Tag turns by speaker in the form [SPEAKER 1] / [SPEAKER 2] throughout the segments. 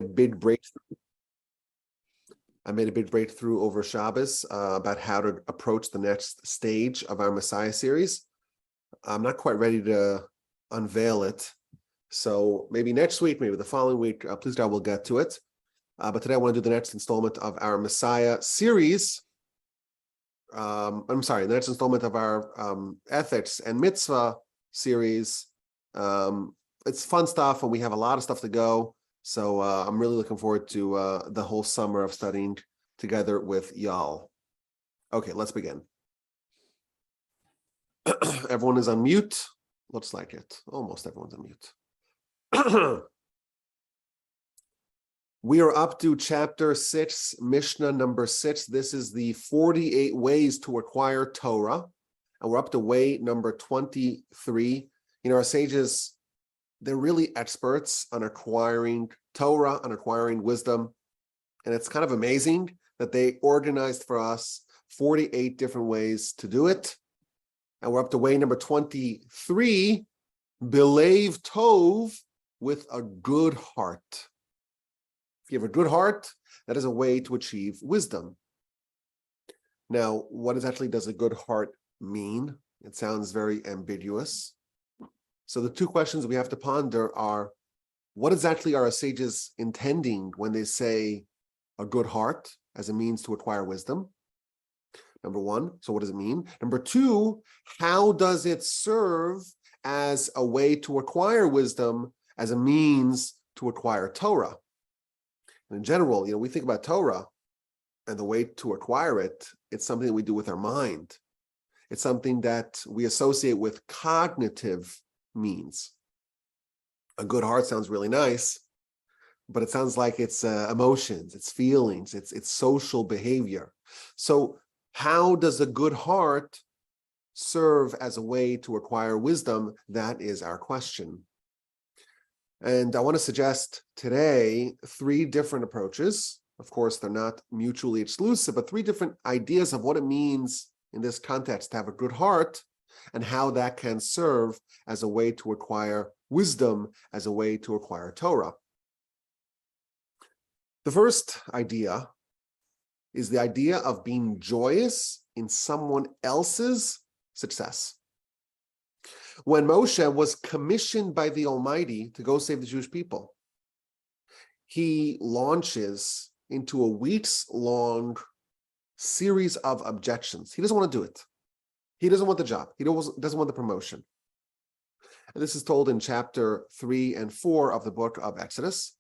[SPEAKER 1] big breakthrough. I made a big breakthrough over Shabbos about how to approach the next stage of our Messiah series. I'm not quite ready to unveil it. So maybe next week, maybe the following week, please God, we'll get to it. But today I want to do the next installment of our Messiah series. The next installment of our ethics and mitzvah series. It's fun stuff, and we have a lot of stuff to go. So I'm really looking forward to the whole summer of studying together with y'all. Okay, let's begin. Everyone is on mute. Looks like it. Almost everyone's on mute. We are up to chapter 6, Mishnah number 6. This is the 48 ways to acquire Torah. And we're up to way number 23. Our sages, they're really experts on acquiring Torah, on acquiring wisdom. And it's kind of amazing that they organized for us 48 different ways to do it. And we're up to way number 23, Belev Tov, with a good heart. If you have a good heart, that is a way to achieve wisdom. Now, what exactly does a good heart mean? It sounds very ambiguous. So the two questions we have to ponder are, what exactly are our sages intending when they say a good heart as a means to acquire wisdom? Number one, so what does it mean? Number two, how does it serve as a way to acquire wisdom as a means to acquire Torah? And in general, we think about Torah and the way to acquire it, it's something that we do with our mind. It's something that we associate with cognitive means. A good heart sounds really nice, but it sounds like it's emotions, it's feelings, it's social behavior. So how does a good heart serve as a way to acquire wisdom? That is our question. And I want to suggest today 3 different approaches. Of course, they're not mutually exclusive, but 3 different ideas of what it means in this context to have a good heart and how that can serve as a way to acquire wisdom, as a way to acquire Torah. The first idea is the idea of being joyous in someone else's success. When Moshe was commissioned by the Almighty to go save the Jewish people, he launches into a weeks-long series of objections. He doesn't want to do it. He doesn't want the job. He doesn't want the promotion. And this is told in chapter 3 and 4 of the book of Exodus.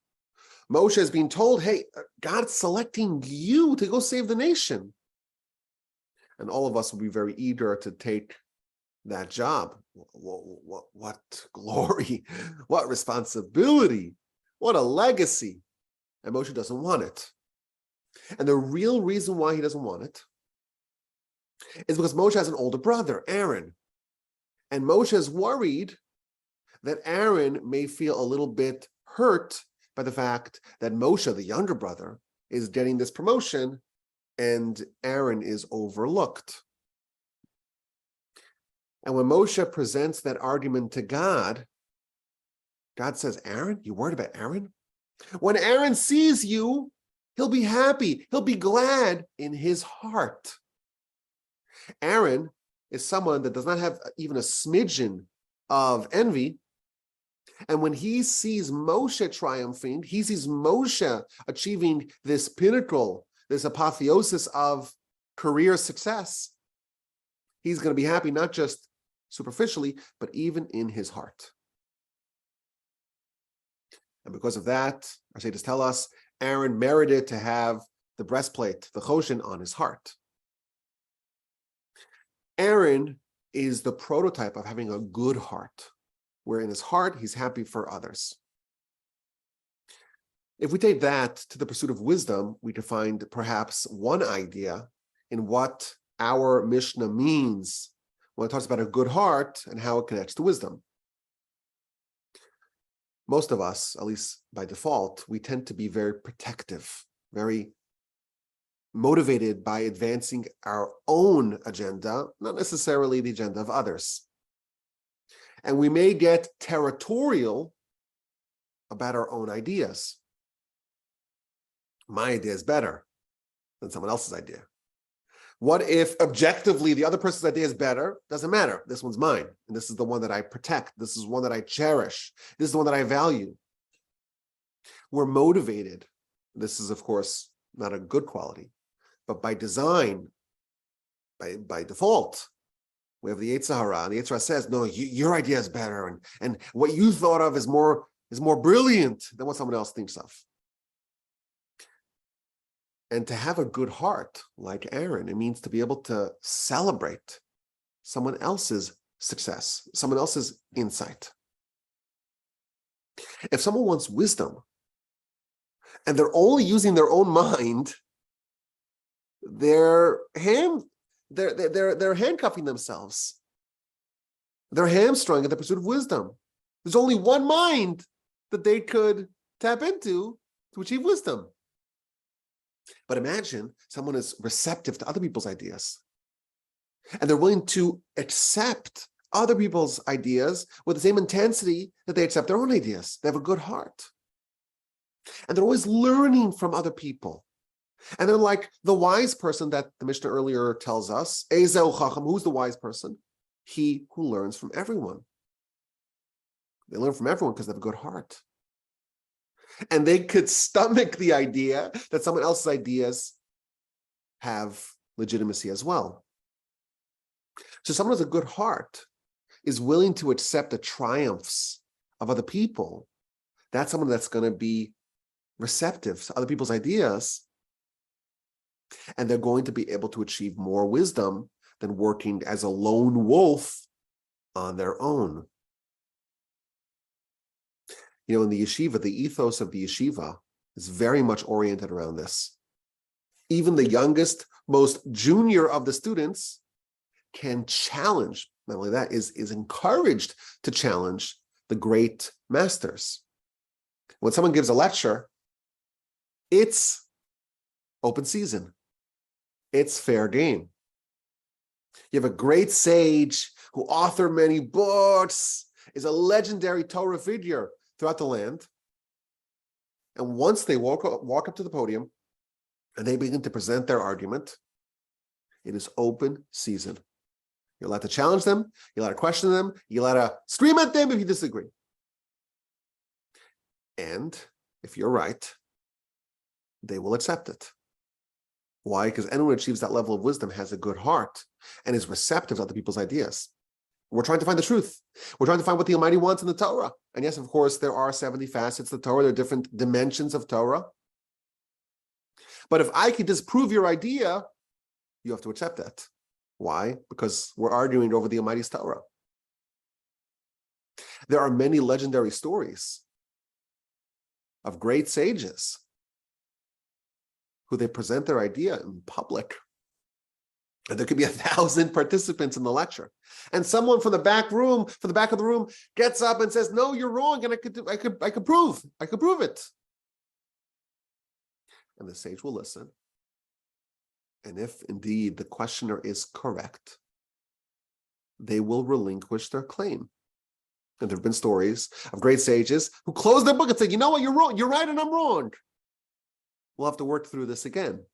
[SPEAKER 1] Moshe is being told, hey, God's selecting you to go save the nation. And all of us will be very eager to take that job. What glory, what responsibility, what a legacy. And Moshe doesn't want it. And the real reason why he doesn't want it is because Moshe has an older brother, Aaron. And Moshe is worried that Aaron may feel a little bit hurt by the fact that Moshe, the younger brother, is getting this promotion and Aaron is overlooked. And when Moshe presents that argument to God, God says, Aaron, you worried about Aaron? When Aaron sees you, he'll be happy. He'll be glad in his heart. Aaron is someone that does not have even a smidgen of envy. And when he sees Moshe triumphing, he sees Moshe achieving this pinnacle, this apotheosis of career success, he's going to be happy, not just superficially, but even in his heart. And because of that, our sages tell us, Aaron merited to have the breastplate, the choshen, on his heart. Aaron is the prototype of having a good heart, where in his heart, he's happy for others. If we take that to the pursuit of wisdom, we can find perhaps one idea in what our Mishnah means when it talks about a good heart and how it connects to wisdom. Most of us, at least by default, we tend to be very protective, very motivated by advancing our own agenda, not necessarily the agenda of others. And we may get territorial about our own ideas. my idea is better than someone else's idea? What if objectively the other person's idea is better? Doesn't matter. This one's mine. And this is the one that I protect. This is one that I cherish. This is the one that I value. We're motivated. This is, of course, not a good quality, but by design, by default, we have the Yetzer Hara, and the Yetzer Hara says, no, your idea is better, and what you thought of is more brilliant than what someone else thinks of. And to have a good heart, like Aaron, it means to be able to celebrate someone else's success, someone else's insight. If someone wants wisdom, and they're only using their own mind, they're handcuffing themselves. They're hamstrung in the pursuit of wisdom. There's only one mind that they could tap into to achieve wisdom. But imagine someone is receptive to other people's ideas, and they're willing to accept other people's ideas with the same intensity that they accept their own ideas. They have a good heart. And they're always learning from other people. And they're like the wise person that the Mishnah earlier tells us, Ezeu Chacham, who's the wise person? He who learns from everyone. They learn from everyone because they have a good heart. And they could stomach the idea that someone else's ideas have legitimacy as well. So someone with a good heart is willing to accept the triumphs of other people. That's someone that's going to be receptive to other people's ideas. And they're going to be able to achieve more wisdom than working as a lone wolf on their own. You know, in the yeshiva, the ethos of the yeshiva is very much oriented around this. Even the youngest, most junior of the students can challenge, not only that, is encouraged to challenge the great masters. When someone gives a lecture, it's open season. It's fair game. You have a great sage who authored many books, is a legendary Torah figure throughout the land. And once they walk up to the podium and they begin to present their argument, it is open season. You're allowed to challenge them. You're allowed to question them. You're allowed to scream at them if you disagree. And if you're right, they will accept it. Why? Because anyone who achieves that level of wisdom has a good heart and is receptive to other people's ideas. We're trying to find the truth. We're trying to find what the Almighty wants in the Torah. And yes, of course, there are 70 facets of Torah. There are different dimensions of Torah. But if I can disprove your idea, you have to accept that. Why? Because we're arguing over the Almighty's Torah. There are many legendary stories of great sages who they present their idea in public. And there could be 1,000 participants in the lecture. And someone from the back of the room gets up and says, no, you're wrong. And I could prove it. And the sage will listen. And if indeed the questioner is correct, they will relinquish their claim. And there have been stories of great sages who close their book and say, you know what, you're wrong. You're right and I'm wrong. We'll have to work through this again.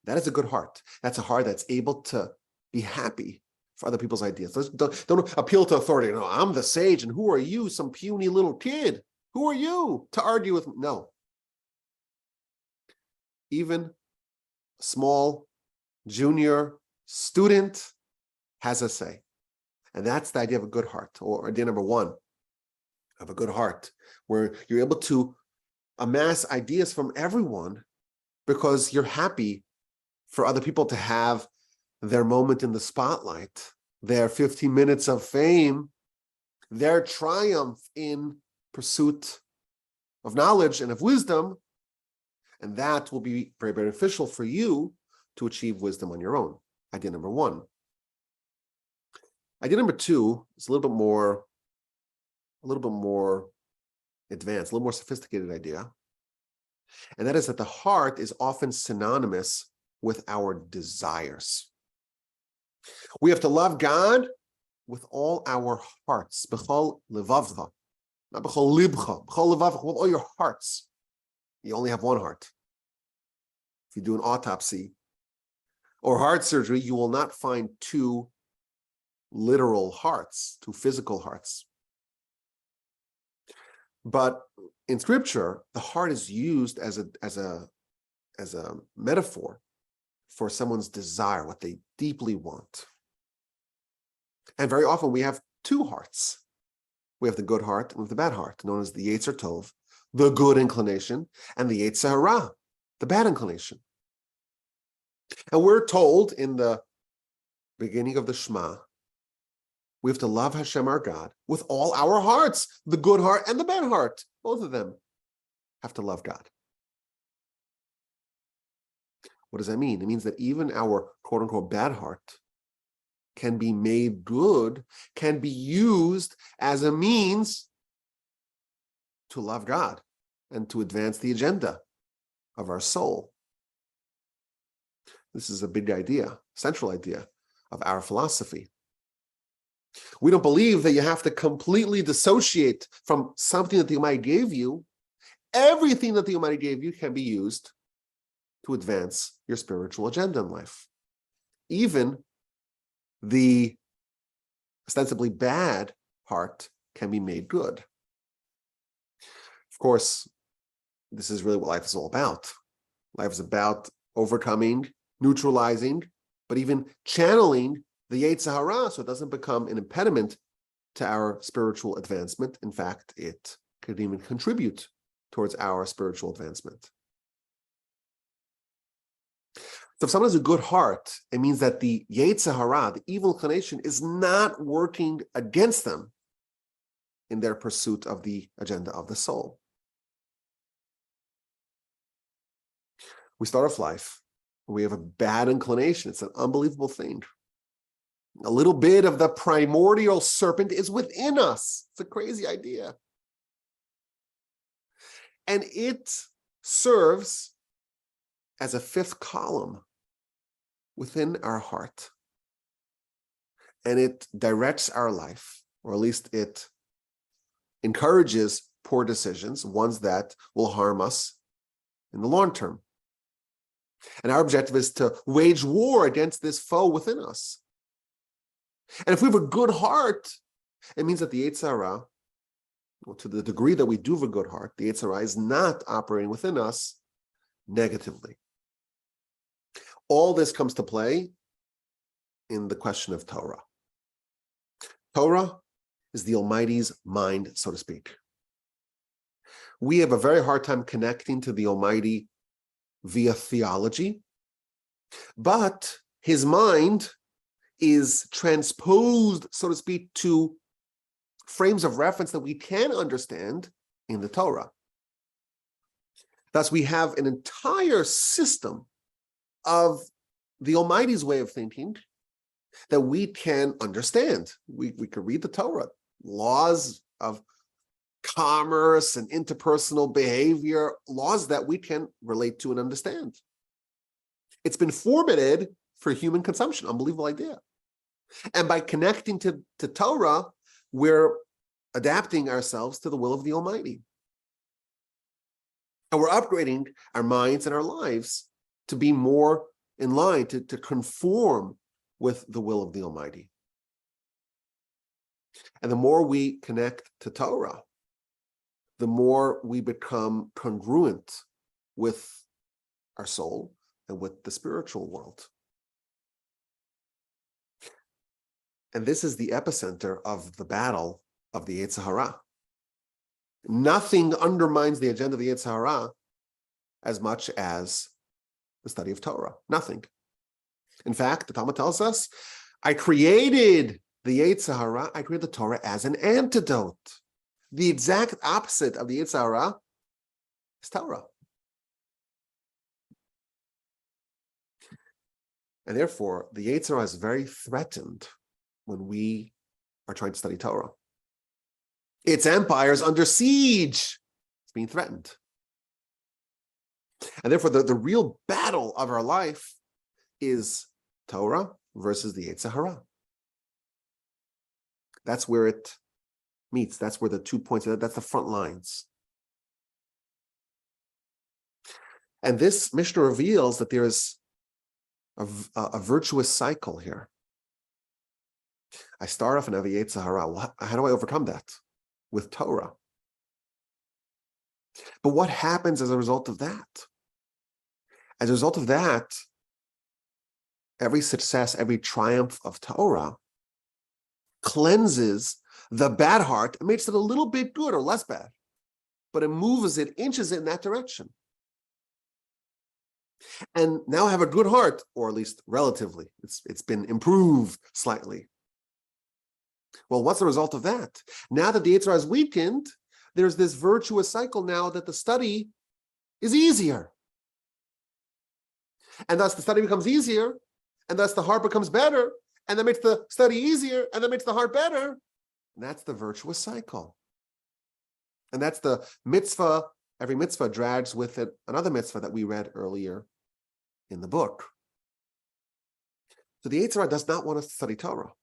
[SPEAKER 1] That is a good heart. That's a heart that's able to be happy for other people's ideas. Don't appeal to authority. No, I'm the sage, and who are you, some puny little kid? Who are you to argue with me? No. Even a small junior student has a say. And that's the idea of a good heart, or idea number one of a good heart, where you're able to amass ideas from everyone because you're happy for other people to have their moment in the spotlight, their 15 minutes of fame, their triumph in pursuit of knowledge and of wisdom. And that will be very beneficial for you to achieve wisdom on your own. Idea number one. Idea number two is a little bit more advanced, a little more sophisticated idea. And that is that the heart is often synonymous with our desires. We have to love God with all our hearts. B'chol levavcha, not b'chol libcha, b'chol levavcha, with all your hearts. You only have one heart. if you do an autopsy or heart surgery, you will not find two literal hearts, two physical hearts. But in scripture, the heart is used as a metaphor for someone's desire, what they deeply want. And very often we have two hearts. We have the good heart and we have the bad heart, known as the Yetzer Tov, the good inclination, and the Yetzer Hara, the bad inclination. And we're told in the beginning of the Shema, we have to love Hashem our God with all our hearts, the good heart and the bad heart. Both of them have to love God. What does that mean? It means that even our quote-unquote bad heart can be made good, can be used as a means to love God and to advance the agenda of our soul. This is a big idea, central idea of our philosophy. We don't believe that you have to completely dissociate from something that the Almighty gave you. Everything that the Almighty gave you can be used to advance your spiritual agenda in life. Even the ostensibly bad heart can be made good. Of course, this is really what life is all about. Life is about overcoming, neutralizing, but even channeling the Yetzer Hara so it doesn't become an impediment to our spiritual advancement. In fact, it could even contribute towards our spiritual advancement. So if someone has a good heart, it means that the Yetzer Hara, the evil inclination, is not working against them in their pursuit of the agenda of the soul. We start off life, we have a bad inclination. It's an unbelievable thing. A little bit of the primordial serpent is within us. It's a crazy idea. And it serves as a fifth column within our heart. And it directs our life, or at least it encourages poor decisions, ones that will harm us in the long term. And our objective is to wage war against this foe within us. And if we have a good heart, it means that the Yetzer Hara, well, to the degree that we do have a good heart, the Yetzer Hara is not operating within us negatively. All this comes to play in the question of Torah. Torah is the Almighty's mind, so to speak. We have a very hard time connecting to the Almighty via theology, but his mind is transposed, so to speak, to frames of reference that we can understand in the Torah. Thus, we have an entire system of the Almighty's way of thinking that we can understand. We could read the Torah, laws of commerce and interpersonal behavior, laws that we can relate to and understand. It's been formatted for human consumption. Unbelievable idea. And by connecting to Torah, we're adapting ourselves to the will of the Almighty. And we're upgrading our minds and our lives to be more in line, to conform with the will of the Almighty. And the more we connect to Torah, the more we become congruent with our soul and with the spiritual world. And this is the epicenter of the battle of the Yetzer Hara. Nothing undermines the agenda of the Yetzer Hara as much as the study of Torah. Nothing. In fact, the Talmud tells us, I created the Yetzer Hara, I created the Torah as an antidote. The exact opposite of the Yetzer Hara is Torah. And therefore, the Yetzer Hara is very threatened when we are trying to study Torah. Its empire is under siege. It's being threatened. And therefore, the real battle of our life is Torah versus the Yetzer Hara. That's where it meets. That's where the 2 points are. That's the front lines. And this Mishnah reveals that there is a virtuous cycle here. I start off in Avi Yetzer Hara. How do I overcome that? With Torah. But what happens as a result of that? As a result of that, every success, every triumph of Torah cleanses the bad heart and makes it a little bit good or less bad, but it moves it, inches it in that direction. And now I have a good heart, or at least relatively. It's been improved slightly. Well, what's the result of that? Now that the Yetzer Hara is weakened, there's this virtuous cycle now that the study is easier. And thus the study becomes easier, and thus the heart becomes better, and that makes the study easier, and that makes the heart better. And that's the virtuous cycle. And that's the mitzvah. Every mitzvah drags with it another mitzvah that we read earlier in the book. So the Yetzer Hara does not want us to study Torah.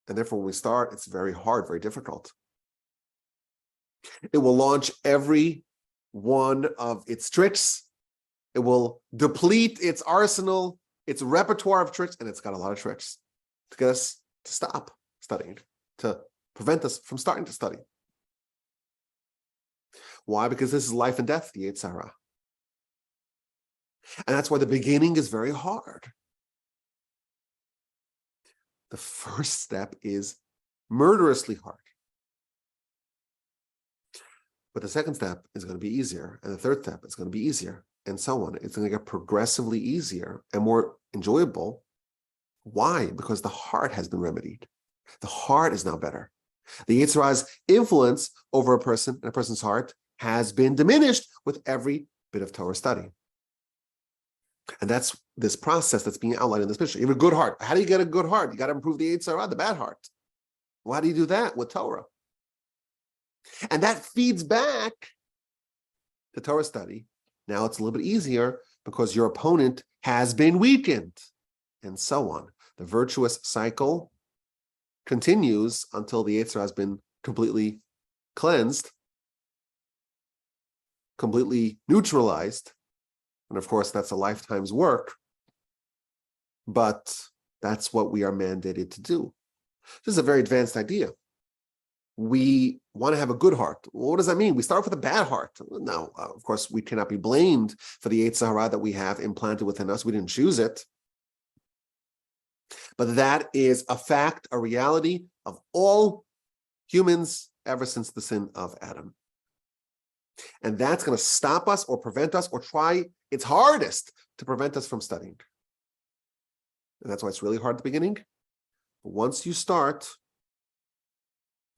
[SPEAKER 1] And therefore, when we start, it's very hard, very difficult. It will launch every one of its tricks. It will deplete its arsenal, its repertoire of tricks, and it's got a lot of tricks to get us to stop studying, to prevent us from starting to study. Why? Because this is life and death, the Yetzer Hara. And that's why the beginning is very hard. The first step is murderously hard. But the second step is going to be easier. And the third step is going to be easier. And so on. It's going to get progressively easier and more enjoyable. Why? Because the heart has been remedied. The heart is now better. The Yetzer Hara's influence over a person and a person's heart has been diminished with every bit of Torah study. And that's this process that's being outlined in this picture. You have a good heart. How do you get a good heart? You got to improve the Yetzer Hara, the bad heart. Well, how do you do that? With Torah. And that feeds back to Torah study. Now it's a little bit easier because your opponent has been weakened, and so on. The virtuous cycle continues until the Yetzer Hara has been completely cleansed, completely neutralized. And of course, that's a lifetime's work, but that's what we are mandated to do. This is a very advanced idea. We want to have a good heart. Well, what does that mean? We start with a bad heart. Now, of course, we cannot be blamed for the Yetzer Hara that we have implanted within us. We didn't choose it. But that is a fact, a reality of all humans ever since the sin of Adam. And that's going to stop us or prevent us or try its hardest to prevent us from studying. And that's why it's really hard at the beginning. But once you start,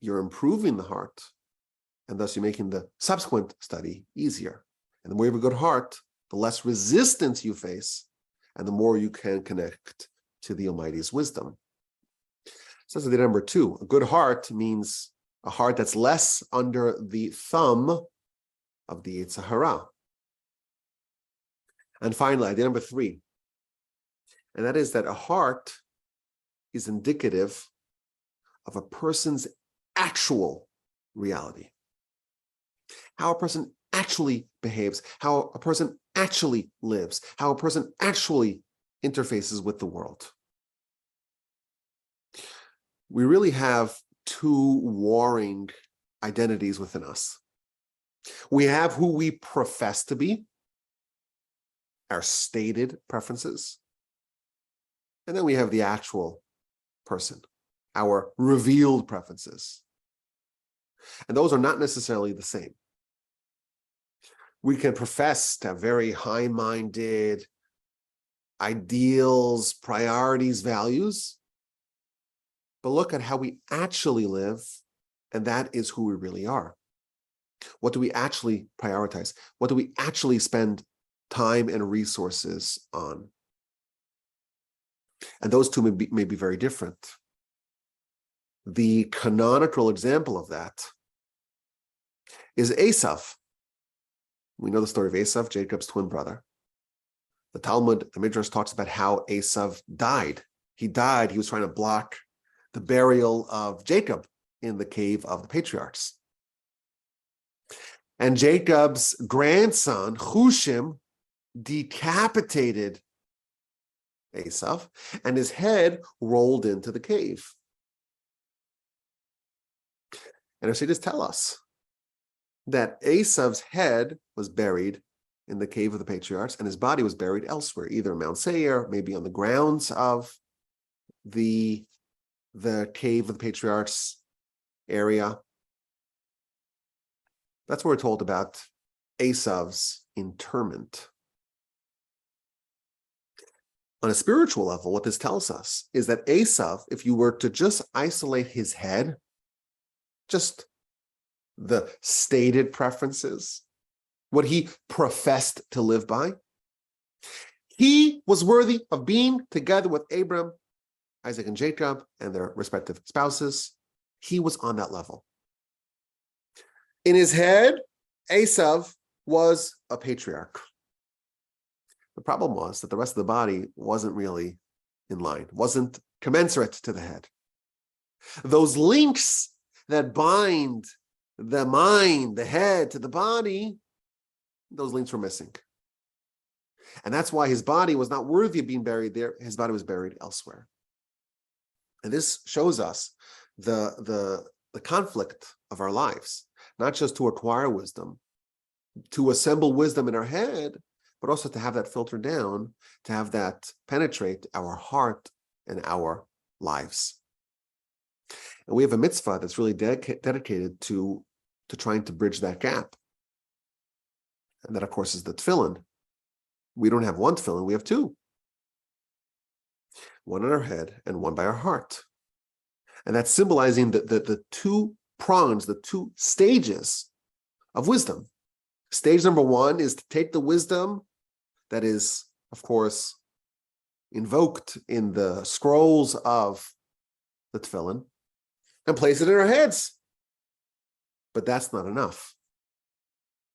[SPEAKER 1] you're improving the heart, and thus you're making the subsequent study easier. And the more you have a good heart, the less resistance you face, and the more you can connect to the Almighty's wisdom. So that's idea number 2. A good heart means a heart that's less under the thumb of the Yetzer Hara. And finally, idea number 3, and that is that a heart is indicative of a person's actual reality. How a person actually behaves, how a person actually lives, how a person actually interfaces with the world. We really have 2 warring identities within us. We have who we profess to be, our stated preferences, and then we have the actual person, our revealed preferences. And those are not necessarily the same. We can profess to have very high-minded ideals, priorities, values, but look at how we actually live, and that is who we really are. What do we actually prioritize? What do we actually spend time and resources on? And those two may be very different. The canonical example of that is Esav. We know the story of Esav, Jacob's twin brother. The Talmud, the Midrash talks about how Esav died. He died, he was trying to block the burial of Jacob in the cave of the patriarchs. And Jacob's grandson, Hushim, decapitated Esav, and his head rolled into the cave. And our sages tell us that Esav's head was buried in the cave of the patriarchs, and his body was buried elsewhere, either in Mount Seir, maybe on the grounds of the cave of the patriarchs area. That's what we're told about Esav's interment. On a spiritual level, what this tells us is that Esav, if you were to just isolate his head, just the stated preferences, what he professed to live by, he was worthy of being together with Abram, Isaac, and Jacob, and their respective spouses. He was on that level. In his head, Esav was a patriarch. The problem was that the rest of the body wasn't really in line, wasn't commensurate to the head. Those links that bind the mind, the head to the body, those links were missing. And that's why his body was not worthy of being buried there. His body was buried elsewhere. And this shows us the conflict of our lives, not just to acquire wisdom, to assemble wisdom in our head, but also to have that filter down, to have that penetrate our heart and our lives. And we have a mitzvah that's really dedicated to trying to bridge that gap. And that, of course, is the tefillin. We don't have one tefillin, we have two. One on our head and one by our heart. And that's symbolizing the two prongs, the two stages of wisdom. Stage number one is to take the wisdom that is, of course, invoked in the scrolls of the tefillin and place it in our heads. But that's not enough.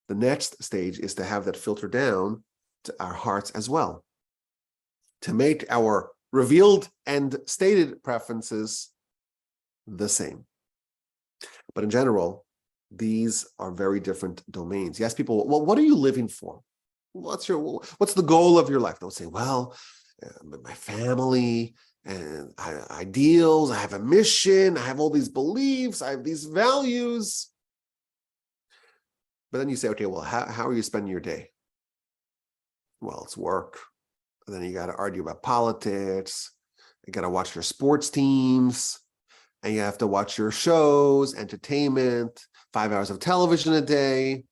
[SPEAKER 1] The next stage is to have that filter down to our hearts as well, to make our revealed and stated preferences the same. But in general, these are very different domains. You ask people, well, what are you living for? What's the goal of your life? They'll say, well, my family and ideals, I have a mission, I have all these beliefs, I have these values. But then you say, okay, well, how are you spending your day? Well, it's work. And then you got to argue about politics. You got to watch your sports teams. And you have to watch your shows, entertainment, 5 hours of television a day.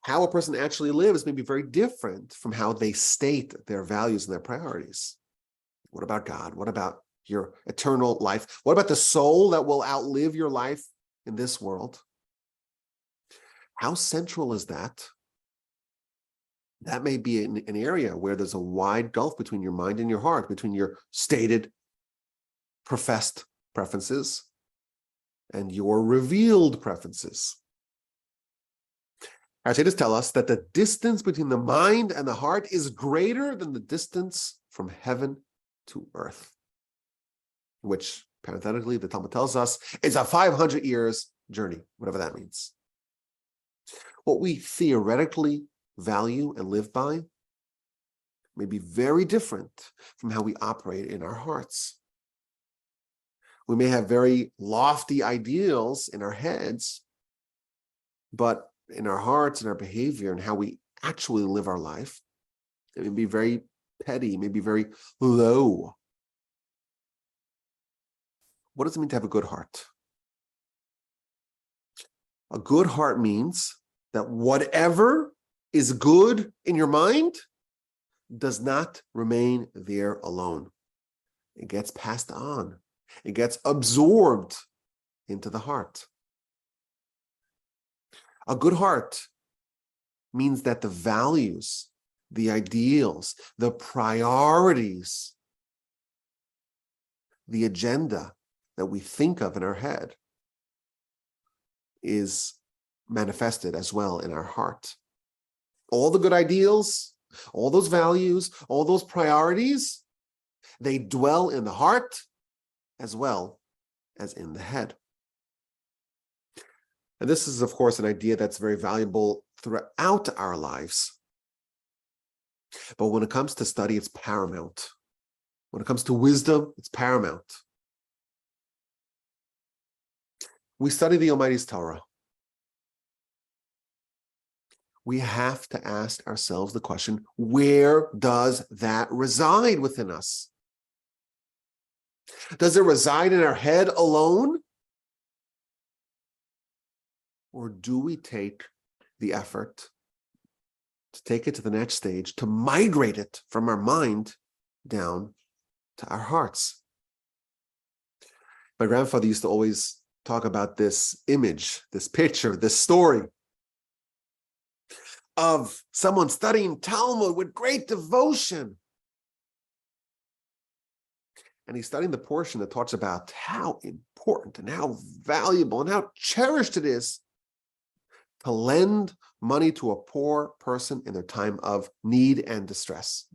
[SPEAKER 1] How a person actually lives may be very different from how they state their values and their priorities. What about God? What about your eternal life? What about the soul that will outlive your life in this world? How central is that? That may be an area where there's a wide gulf between your mind and your heart, between your stated, professed preferences and your revealed preferences. Our sages tell us that the distance between the mind and the heart is greater than the distance from heaven to earth, which, parenthetically, the Talmud tells us is a 500 years journey, whatever that means. What we theoretically value and live by may be very different from how we operate in our hearts. We may have very lofty ideals in our heads, but in our hearts and our behavior and how we actually live our life, it may be very petty, maybe very low. What does it mean to have a good heart? A good heart means that whatever is good in your mind does not remain there alone. It gets passed on. It gets absorbed into the heart. A good heart means that the values, the ideals, the priorities, the agenda that we think of in our head is manifested as well in our heart. All the good ideals, all those values, all those priorities, they dwell in the heart as well as in the head. And this is, of course, an idea that's very valuable throughout our lives, But when it comes to study, it's paramount. When it comes to wisdom, it's paramount. We study the Almighty's Torah. We have to ask ourselves the question, where does that reside within us? Does it reside in our head alone? Or do we take the effort to take it to the next stage, to migrate it from our mind down to our hearts? My grandfather used to always talk about this image, this picture, this story of someone studying Talmud with great devotion. And he's studying the portion that talks about how important and how valuable and how cherished it is to lend money to a poor person in their time of need and distress.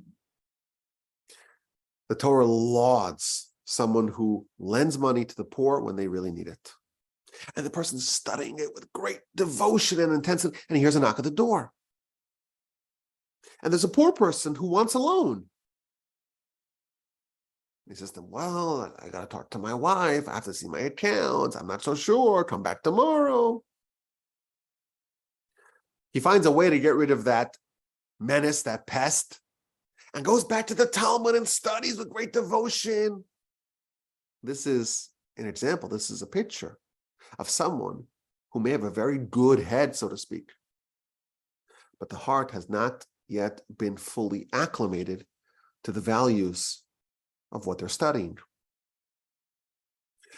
[SPEAKER 1] The Torah lauds someone who lends money to the poor when they really need it. And the person's studying it with great devotion and intensity, and he hears a knock at the door. And there's a poor person who wants a loan. He says to them, well, I got to talk to my wife. I have to see my accounts. I'm not so sure. Come back tomorrow. He finds a way to get rid of that menace, that pest, and goes back to the Talmud and studies with great devotion. This is an example. This is a picture of someone who may have a very good head, so to speak, but the heart has not yet been fully acclimated to the values of what they're studying.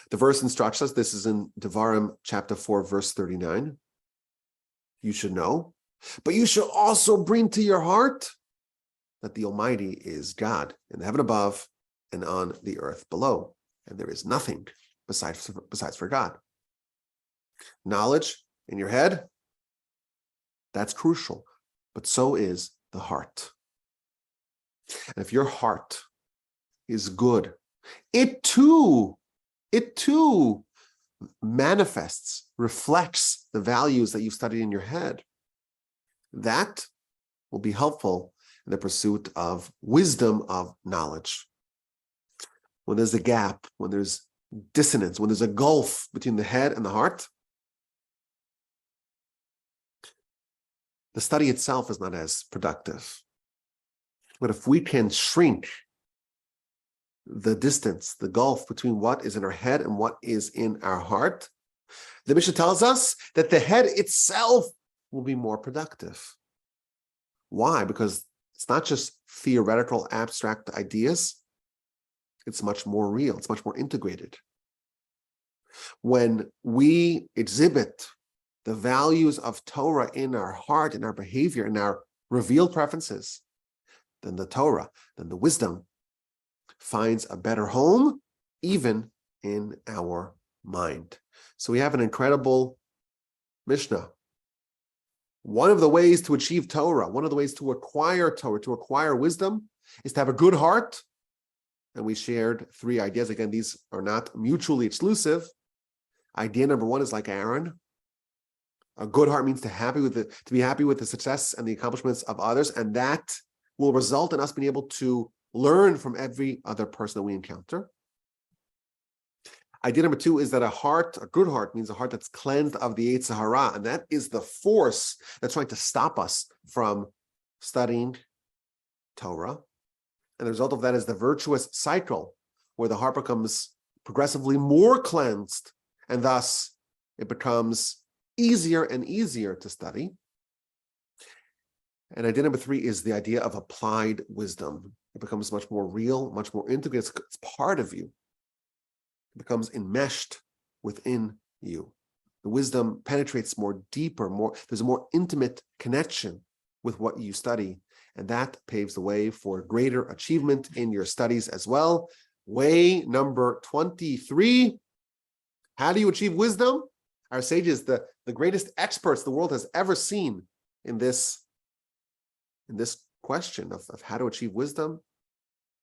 [SPEAKER 1] The verse instructs us, this is in Devarim chapter 4, verse 39. You should know, but you should also bring to your heart that the Almighty is God in the heaven above and on the earth below, and there is nothing besides for God. Knowledge in your head, that's crucial, but so is the heart. And if your heart is good, it too manifests, reflects the values that you've studied in your head. That will be helpful in the pursuit of wisdom, of knowledge. When there's a gap, when there's dissonance, when there's a gulf between the head and the heart, the study itself is not as productive. But if we can shrink the distance, the gulf between what is in our head and what is in our heart, the Mishnah tells us that the head itself will be more productive. Why? Because it's not just theoretical, abstract ideas. It's much more real. It's much more integrated. When we exhibit the values of Torah in our heart, in our behavior, in our revealed preferences, then the Torah, then the wisdom finds a better home, even in our mind. So we have an incredible Mishnah. One of the ways to achieve Torah, one of the ways to acquire Torah, to acquire wisdom, is to have a good heart. And we shared 3 ideas. Again, these are not mutually exclusive. Idea number 1 is like Aaron. A good heart means to be happy with the success and the accomplishments of others, and that will result in us being able to learn from every other person that we encounter. Idea number 2 is that a good heart, means a heart that's cleansed of the Yetzer Hara, and that is the force that's trying to stop us from studying Torah. And the result of that is the virtuous cycle, where the heart becomes progressively more cleansed, and thus it becomes easier and easier to study. And idea number 3 is the idea of applied wisdom. It becomes much more real, much more integrated. It's part of you. It becomes enmeshed within you. The wisdom penetrates more deeper, there's a more intimate connection with what you study. And that paves the way for greater achievement in your studies as well. Way number 23. How do you achieve wisdom? Our sages, the greatest experts the world has ever seen in this question of how to achieve wisdom,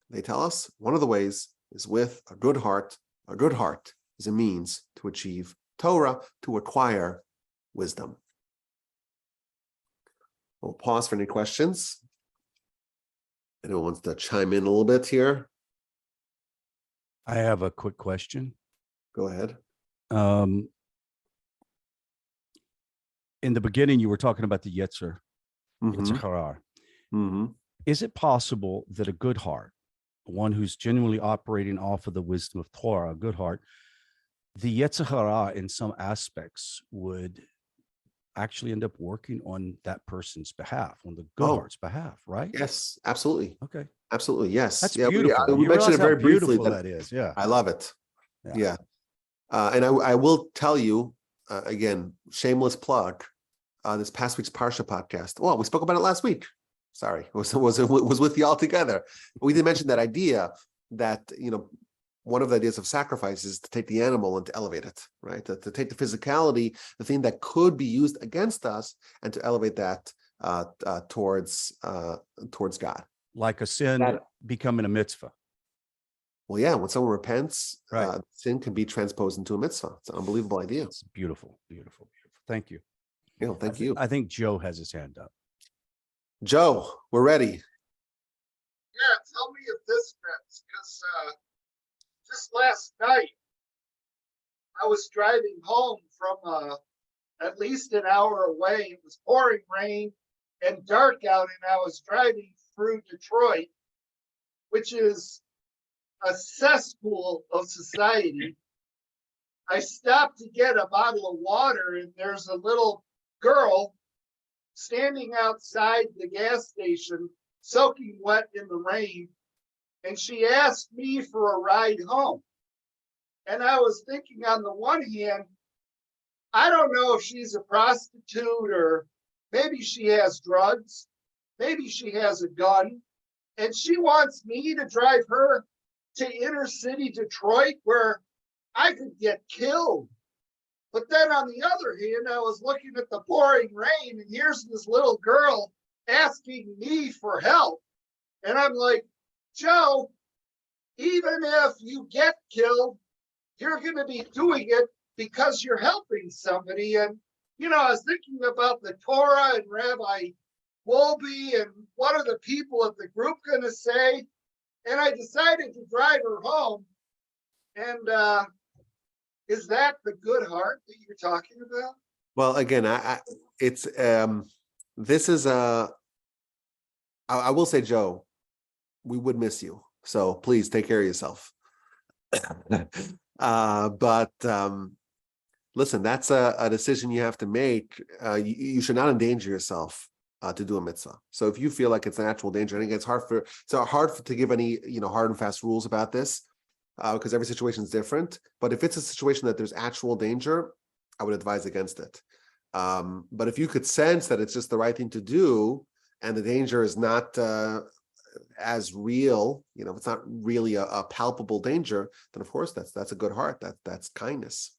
[SPEAKER 1] they tell us one of the ways is with a good heart. A good heart is a means to achieve Torah, to acquire wisdom. We'll pause for any questions. Anyone wants to chime in a little bit here?
[SPEAKER 2] I have a quick question.
[SPEAKER 1] Go ahead.
[SPEAKER 2] In the beginning, you were talking about the Yetzer Hara. Is it possible that a good heart, one who's genuinely operating off of the wisdom of Torah, a good heart, the Yetzer Hara in some aspects would actually end up working on that person's behalf, on the good heart's behalf, right?
[SPEAKER 1] Yes, absolutely.
[SPEAKER 2] Okay.
[SPEAKER 1] Absolutely. Yes.
[SPEAKER 2] That's beautiful.
[SPEAKER 1] We mentioned it very briefly.
[SPEAKER 2] That is. Yeah.
[SPEAKER 1] I love it. Yeah. And I will tell you, again, shameless plug, this past week's Parsha podcast. Well, we spoke about it last week. Sorry, it was with you all together. We did mention that idea that, one of the ideas of sacrifice is to take the animal and to elevate it, right? To take the physicality, the thing that could be used against us, and to elevate that towards God.
[SPEAKER 2] Like a sin becoming a mitzvah.
[SPEAKER 1] Well, yeah, when someone repents,
[SPEAKER 2] right.
[SPEAKER 1] Sin can be transposed into a mitzvah. It's an unbelievable idea.
[SPEAKER 2] It's beautiful, beautiful, beautiful. Thank you.
[SPEAKER 1] Thank you.
[SPEAKER 2] I think Joe has his hand up.
[SPEAKER 1] Joe, we're ready.
[SPEAKER 3] Yeah, tell me if this fits, because just last night, I was driving home from at least an hour away. It was pouring rain and dark out, and I was driving through Detroit, which is a cesspool of society. I stopped to get a bottle of water, and there's a little girl standing outside the gas station, soaking wet in the rain, and she asked me for a ride home. And I was thinking, on the one hand, I don't know if she's a prostitute, or maybe she has drugs, maybe she has a gun, and she wants me to drive her to inner city Detroit where I could get killed. But then on the other hand, I was looking at the pouring rain, and here's this little girl asking me for help. And I'm like, Joe, even if you get killed, you're going to be doing it because you're helping somebody. And, I was thinking about the Torah and Rabbi Wolbe, and what are the people at the group going to say? And I decided to drive her home. And is that the good heart that you're talking about?
[SPEAKER 1] Well, again, I will say, Joe, we would miss you. So please take care of yourself. But listen, that's a decision you have to make. You should not endanger yourself to do a mitzvah. So if you feel like it's an actual danger, I think it's hard to give any hard and fast rules about this, because every situation is different. But if it's a situation that there's actual danger, I would advise against it. But if you could sense that it's just the right thing to do, and the danger is not as real, if it's not really a palpable danger, then of course that's a good heart. That's kindness.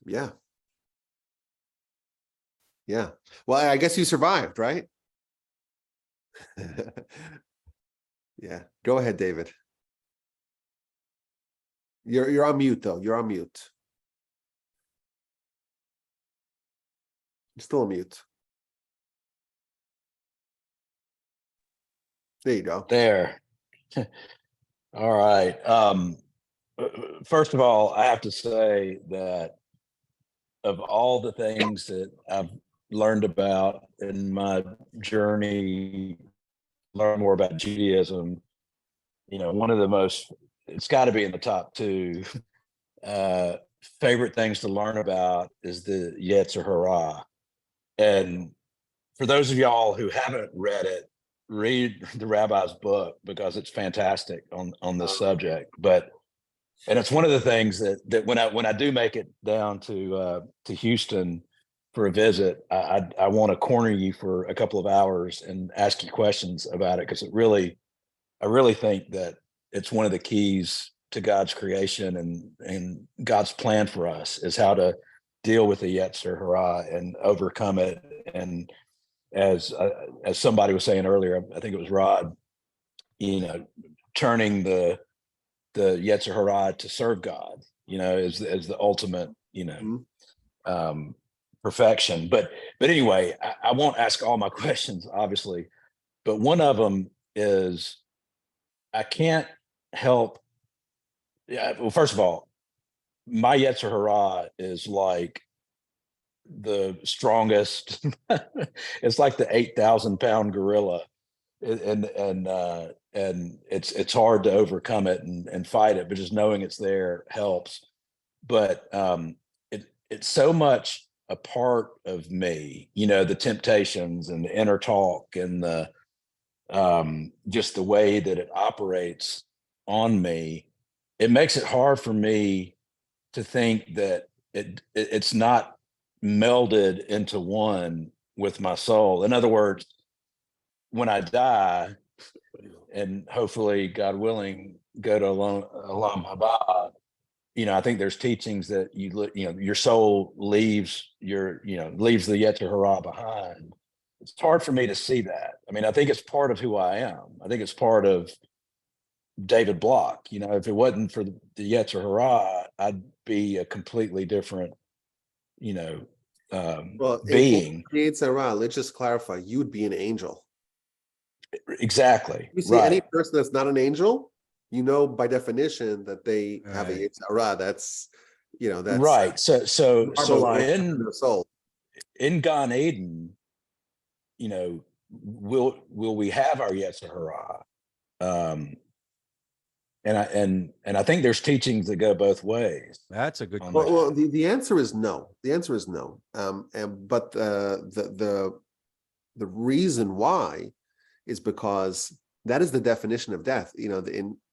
[SPEAKER 1] Yeah. Yeah. Well, I guess you survived, right? Yeah. Go ahead, David. You're on mute, though. You're on mute. You're still on mute. There you go.
[SPEAKER 4] There. All right. First of all, I have to say that of all the things that I've learned about in my journey, learn more about Judaism, one of the most, it's got to be in the top two favorite things to learn about is the Yetzer Hara. And for those of y'all who haven't read it, read the Rabbi's book, because it's fantastic on this subject. And it's one of the things that when I do make it down to Houston for a visit, I want to corner you for a couple of hours and ask you questions about it, because I really think that it's one of the keys to God's creation and God's plan for us, is how to deal with the Yetzer Hara and overcome it. And as somebody was saying earlier, I think it was Rod, turning the Yetzer Hara to serve God, as the ultimate, perfection. But anyway, I won't ask all my questions, obviously, but one of them is, can't help. Yeah, well, first of all, my Yetzer Hara is like the strongest. It's like the 8,000-pound gorilla, and it's hard to overcome it and fight it. But just knowing it's there helps. But it's so much a part of me, the temptations and the inner talk and the just the way that it operates on me. It makes it hard for me to think that it's not melded into one with my soul. In other words, when I die, and hopefully, God willing, go to Olam Haba, I think there's teachings that your soul leaves leaves the Yetzer Hara behind. It's hard for me to see that. I mean, I think it's part of who I am. I think it's part of David Block. If it wasn't for the Yetzer Hara, I'd be a completely different, being.
[SPEAKER 1] Yetzer Hara, let's just clarify, you'd be an angel.
[SPEAKER 4] Exactly.
[SPEAKER 1] You see any person that's not an angel, by definition that they have a Yetzer Hara. That's
[SPEAKER 4] right. So
[SPEAKER 1] in their soul.
[SPEAKER 4] In Gan Eden, will we have our Yetzer Hara? And I think there's teachings that go both ways.
[SPEAKER 2] That's a good question.
[SPEAKER 1] Well, the answer is no. The answer is no. But the reason why is because that is the definition of death.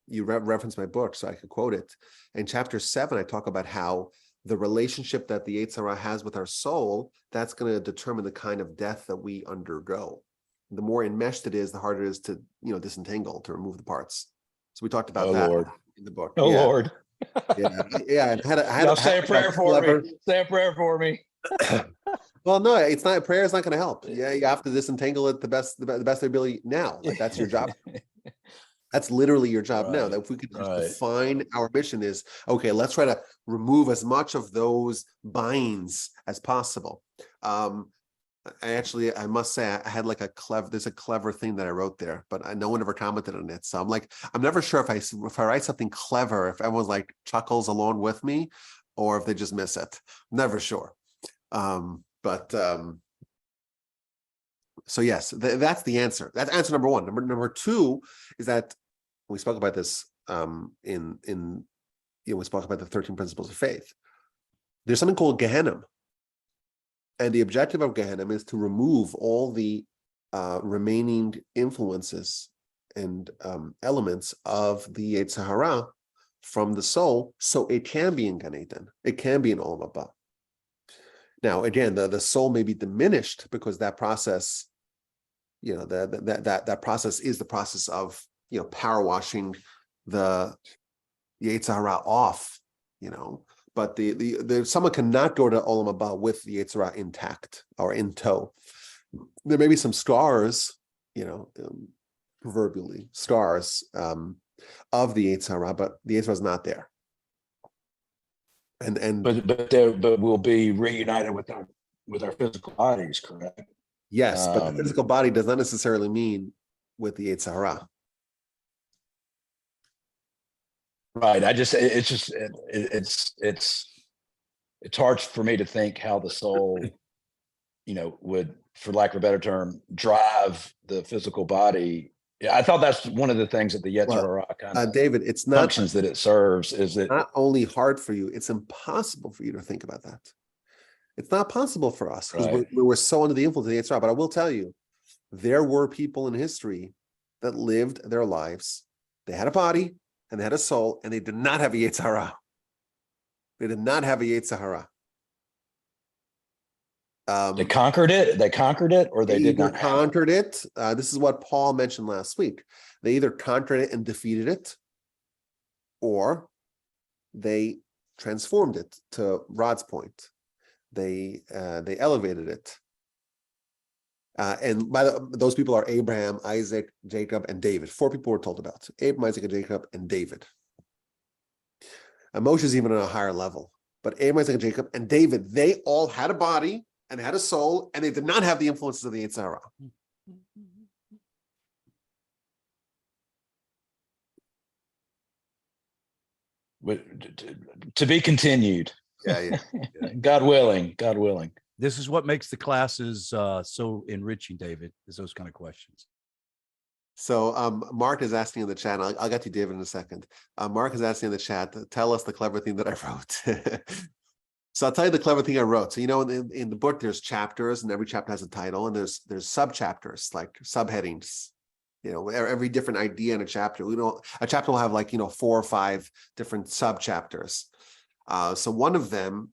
[SPEAKER 1] You reference my book, so I could quote it. In chapter 7, I talk about how the relationship that the Yetzer Hara has with our soul, that's going to determine the kind of death that we undergo. The more enmeshed it is, the harder it is to, disentangle, to remove the parts. So we talked about that
[SPEAKER 4] Lord.
[SPEAKER 1] in the book.
[SPEAKER 4] Oh, yeah. Lord.
[SPEAKER 1] Yeah. And
[SPEAKER 4] say a prayer for me. Say a prayer for me.
[SPEAKER 1] Well, no, it's not. Prayer is not going to help. Yeah, you have to disentangle it the best of your ability now. Like, that's your job. That's literally your job now. That if we could just define our mission is, okay, let's try to remove as much of those binds as possible. I must say, I had there's a clever thing that I wrote there, but no one ever commented on it. So I'm never sure if I write something clever, if everyone chuckles along with me, or if they just miss it. Never sure. So yes, that's the answer. That's answer number one. Number two is that we spoke about this we spoke about the 13 principles of faith. There's something called Gehenna. And the objective of Gehenna is to remove all the remaining influences and elements of the Yetzer Hara from the soul, so it can be in Gan Eden. It can be in Olam Haba. Now, again, the soul may be diminished because that process, that process is the process of power washing the Yetzer Hara off, But someone cannot go to Olam Haba with the Yetzer Hara intact or in tow. There may be some scars, proverbially scars of the Yetzer Hara, but the Yetzer Hara is not there.
[SPEAKER 4] But we'll be reunited with our physical bodies, correct?
[SPEAKER 1] Yes, but the physical body does not necessarily mean with the Yetzer Hara.
[SPEAKER 4] Right. It's hard for me to think how the soul, would, for lack of a better term, drive the physical body. Yeah, I thought that's one of the things that the Yetzer Hara kind of
[SPEAKER 1] David, it's not
[SPEAKER 4] functions that it serves. Is it
[SPEAKER 1] not only hard for you? It's impossible for you to think about that. It's not possible for us because we're so under the influence of the Yetzer Hara. But I will tell you, there were people in history that lived their lives. They had a body and they had a soul, and they did not have a Yetzer Hara. They did not have a Yetzer Hara.
[SPEAKER 4] They conquered it, or they did not
[SPEAKER 1] conquered it. This is what Paul mentioned last week. They either conquered it and defeated it, or they transformed it to Rod's point. They elevated it. And those people are Abraham, Isaac, Jacob, and David. 4 people we're told about: Abraham, Isaac, and Jacob, and David. Moshe is even on a higher level, but Abraham, Isaac, and Jacob, and David, they all had a body and they had a soul, and they did not have the influences of the Yetzer Hara.
[SPEAKER 4] To be continued.
[SPEAKER 1] Yeah.
[SPEAKER 4] God willing. God willing.
[SPEAKER 2] This is what makes the classes so enriching, David, is those kind of questions.
[SPEAKER 1] So Mark is asking in the chat, I'll get to David in a second. Mark is asking in the chat, tell us the clever thing that I wrote. So I'll tell you the clever thing I wrote. So, in the book, there's chapters, and every chapter has a title, and there's sub-chapters, like subheadings. Every different idea in a chapter. A chapter will have 4 or 5 different sub-chapters. So one of them,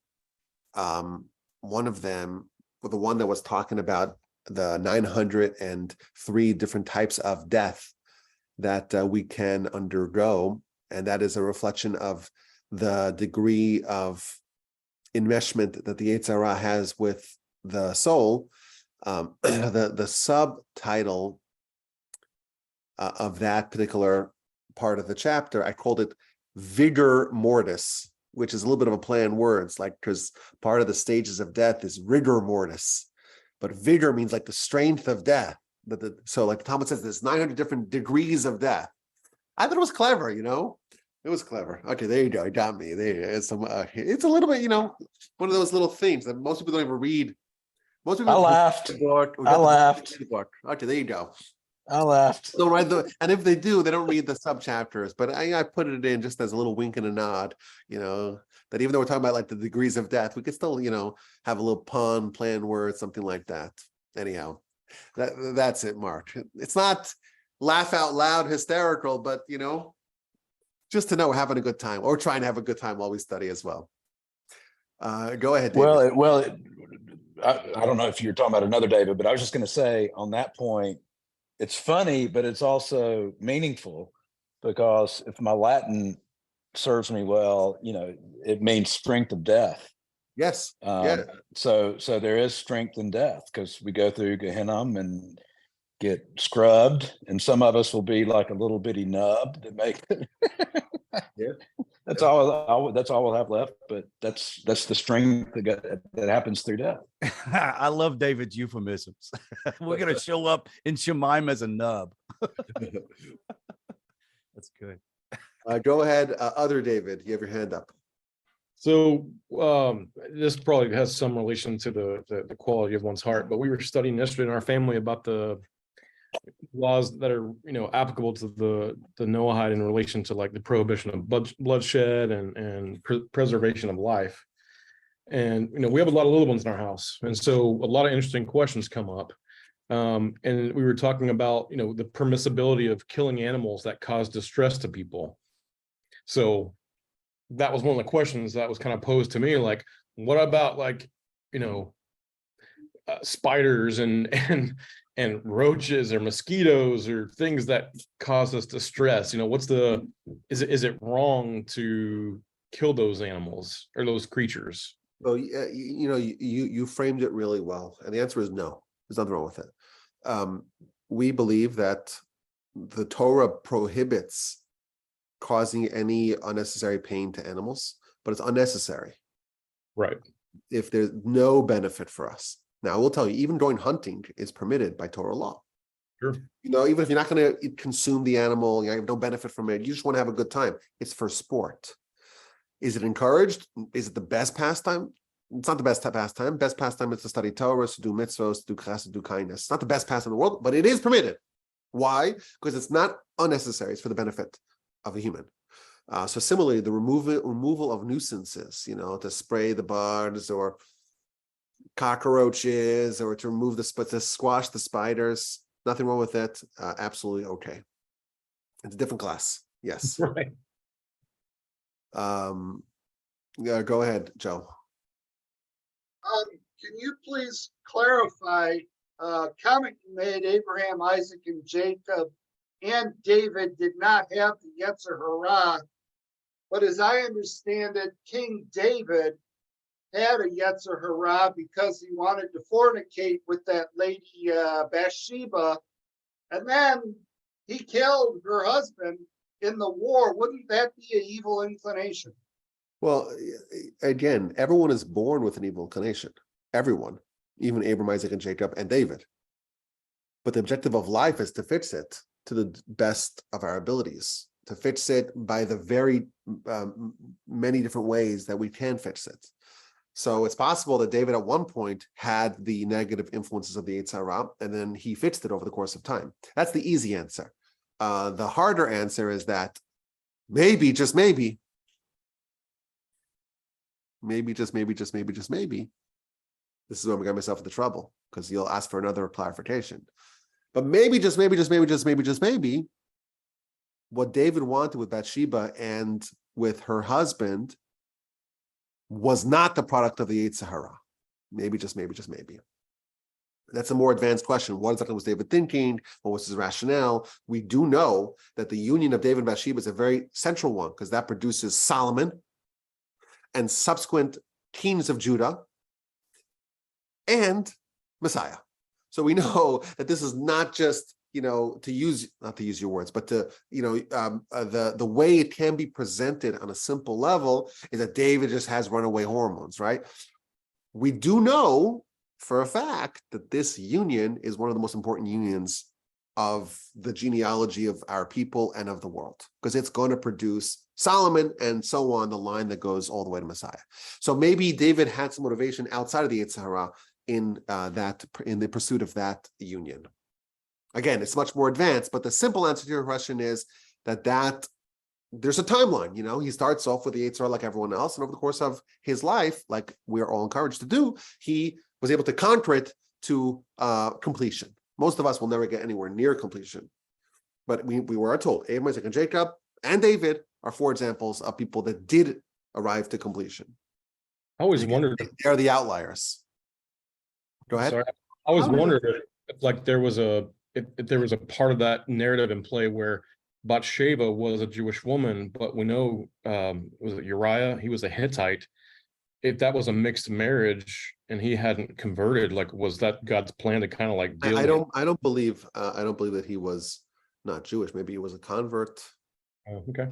[SPEAKER 1] the one that was talking about the 903 different types of death that we can undergo, and that is a reflection of the degree of enmeshment that the Yetzer Hara has with the soul. The subtitle of that particular part of the chapter, I called it Vigor Mortis, which is a little bit of a play on words, because part of the stages of death is rigor mortis, but vigor means the strength of death. So the Talmud says there's 900 different degrees of death. I thought it was clever, It was clever. Okay, there you go. You got me. There it's it's a little bit, one of those little things that most people don't even read. Most people
[SPEAKER 4] I laughed.
[SPEAKER 1] I laughed. Okay, there you go.
[SPEAKER 4] I laughed.
[SPEAKER 1] So and if they do, they don't read the sub chapters. But I put it in just as a little wink and a nod, that even though we're talking about the degrees of death, we could still, have a little pun, play on words, something like that. Anyhow, that's it, Mark. It's not laugh out loud hysterical, but just to know we're having a good time, or trying to have a good time while we study as well. Go ahead, David.
[SPEAKER 4] I don't know if you're talking about another David, but I was just going to say on that point, it's funny, but it's also meaningful, because if my Latin serves me well, it means strength of death.
[SPEAKER 1] Yes.
[SPEAKER 4] So there is strength in death, because we go through Gehenna and get scrubbed, and some of us will be like a little bitty nub that make it.
[SPEAKER 1] Yeah.
[SPEAKER 4] That's all we'll have left, but that's the strength that happens through death.
[SPEAKER 2] I love David's euphemisms. We're going to show up in Shemaim as a nub. That's good.
[SPEAKER 1] Go ahead. Other David, you have your hand up.
[SPEAKER 5] So this probably has some relation to the quality of one's heart, but we were studying yesterday in our family about the laws that are applicable to the Noahide in relation to the prohibition of bloodshed and preservation of life. And we have a lot of little ones in our house, and so a lot of interesting questions come up. And we were talking about the permissibility of killing animals that cause distress to people. So that was one of the questions that was kind of posed to me, what about spiders and roaches or mosquitoes or things that cause us distress? Is it wrong to kill those animals or those creatures?
[SPEAKER 1] Well, you framed it really well, and the answer is no. There's nothing wrong with it. We believe that the Torah prohibits causing any unnecessary pain to animals, but it's unnecessary.
[SPEAKER 5] Right.
[SPEAKER 1] If there's no benefit for us. Now, I will tell you, even going hunting is permitted by Torah law.
[SPEAKER 5] Sure.
[SPEAKER 1] Even if you're not going to consume the animal, you have no benefit from it, you just want to have a good time. It's for sport. Is it encouraged? Is it the best pastime? It's not the best pastime. Best pastime is to study Torah, to do mitzvot, to do chesed, to do kindness. It's not the best pastime in the world, but it is permitted. Why? Because it's not unnecessary. It's for the benefit of a human. So similarly, the removal of nuisances, to spray the bugs or cockroaches, or to remove to squash the spiders, nothing wrong with it. Absolutely okay. It's a different class. Yes.
[SPEAKER 5] Right.
[SPEAKER 1] Go ahead, Joe.
[SPEAKER 3] Can you please clarify comment you made? Abraham, Isaac, and Jacob and David did not have the Yetzer Hara, but as I understand it, King David had a Yetzer Hara because he wanted to fornicate with that lady Bathsheba, and then he killed her husband in the war. Wouldn't that be an evil inclination?
[SPEAKER 1] Well, again, everyone is born with an evil inclination. Everyone, even Abraham, Isaac, and Jacob, and David. But the objective of life is to fix it to the best of our abilities, to fix it by the very many different ways that we can fix it. So it's possible that David at one point had the negative influences of the Yetzer Hara, and then he fixed it over the course of time. That's the easy answer. The harder answer is that maybe, just maybe, just maybe, this is where I'm going myself into trouble, because you'll ask for another clarification. But maybe, just maybe, what David wanted with Bathsheba and with her husband was not the product of the Yetzer Hara. Maybe, just maybe. That's a more advanced question. What exactly was David thinking? What was his rationale? We do know that the union of David and Bathsheba is a very central one, because that produces Solomon and subsequent kings of Judah and Messiah. So we know that this is not just, not to use your words, but to, the way it can be presented on a simple level is that David just has runaway hormones, right? We do know for a fact that this union is one of the most important unions of the genealogy of our people and of the world, because it's going to produce Solomon and so on, the line that goes all the way to Messiah. So maybe David had some motivation outside of the Yetzer Hara in the pursuit of that union. Again, it's much more advanced, but the simple answer to your question is that there's a timeline. He starts off with the Yetzer Hara like everyone else, and over the course of his life, like we're all encouraged to do, he was able to conquer it to completion. Most of us will never get anywhere near completion, but we were told Abraham, Isaac, and Jacob, and David are 4 examples of people that did arrive to completion.
[SPEAKER 5] I always wondered.
[SPEAKER 1] They're the outliers. Go ahead.
[SPEAKER 5] Sorry, I always wondered if like there was a part of that narrative in play where Bathsheba was a Jewish woman, but we know was it Uriah? He was a Hittite. If that was a mixed marriage and he hadn't converted, like was that God's plan to kind of like deal?
[SPEAKER 1] I don't believe that he was not Jewish. Maybe he was a convert.
[SPEAKER 5] Oh, okay.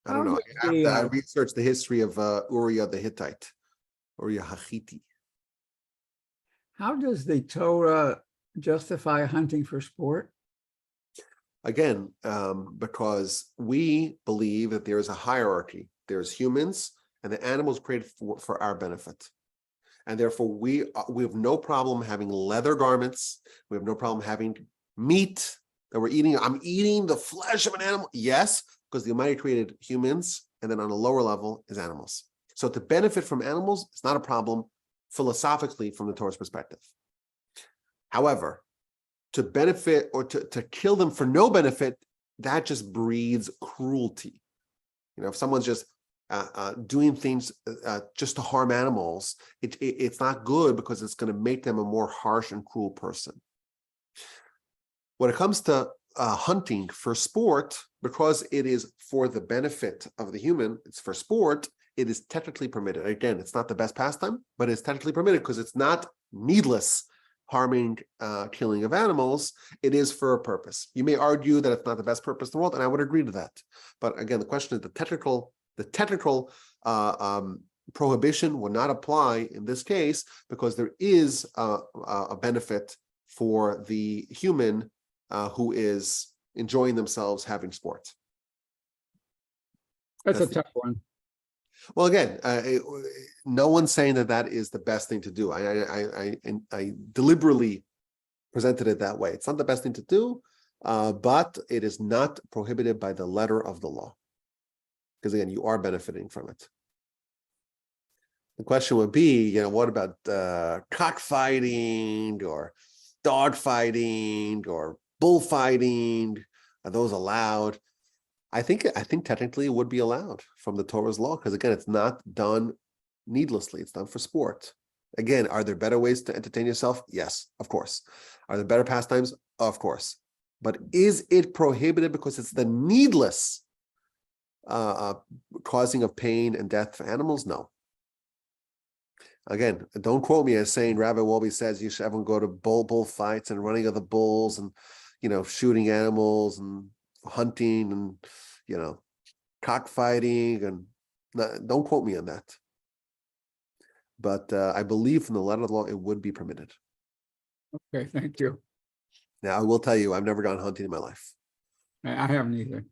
[SPEAKER 1] I don't know. I researched the history of Uriah the Hittite, Uriah Hachiti.
[SPEAKER 6] How does the Torah justify hunting for sport?
[SPEAKER 1] Again, because we believe that there is a hierarchy. There's humans and the animals created for our benefit. And therefore, we have no problem having leather garments. We have no problem having meat that we're eating. I'm eating the flesh of an animal. Yes, because the Almighty created humans, and then on a lower level is animals. So to benefit from animals, it's not a problem philosophically from the Torah's perspective. However, to benefit or to kill them for no benefit, that just breeds cruelty. If someone's just doing things just to harm animals, it's not good, because it's going to make them a more harsh and cruel person. When it comes to hunting for sport, because it is for the benefit of the human, it's for sport, it is technically permitted. Again, it's not the best pastime, but it's technically permitted because it's not needless harming, killing of animals. It is for a purpose. You may argue that it's not the best purpose in the world, and I would agree to that. But again, the question is the technical prohibition would not apply in this case, because there is a benefit for the human who is enjoying themselves having sports.
[SPEAKER 6] That's a tough one.
[SPEAKER 1] Well, again, no one's saying that is the best thing to do. I deliberately presented it that way. It's not the best thing to do, but it is not prohibited by the letter of the law, because again, you are benefiting from it. The question would be, what about cockfighting or dog fighting or bullfighting? Are those allowed? I think technically it would be allowed from the Torah's law, because again, it's not done needlessly. It's done for sport. Again, are there better ways to entertain yourself? Yes, of course. Are there better pastimes? Of course. But is it prohibited because it's the needless causing of pain and death for animals? No. Again, don't quote me as saying Rabbi Wolbe says you should everyone go to bull fights and running of the bulls and shooting animals and hunting and cockfighting, and don't quote me on that. But I believe from the letter of the law it would be permitted.
[SPEAKER 6] Okay, thank you.
[SPEAKER 1] Now I will tell you, I've never gone hunting in my life.
[SPEAKER 6] I haven't either.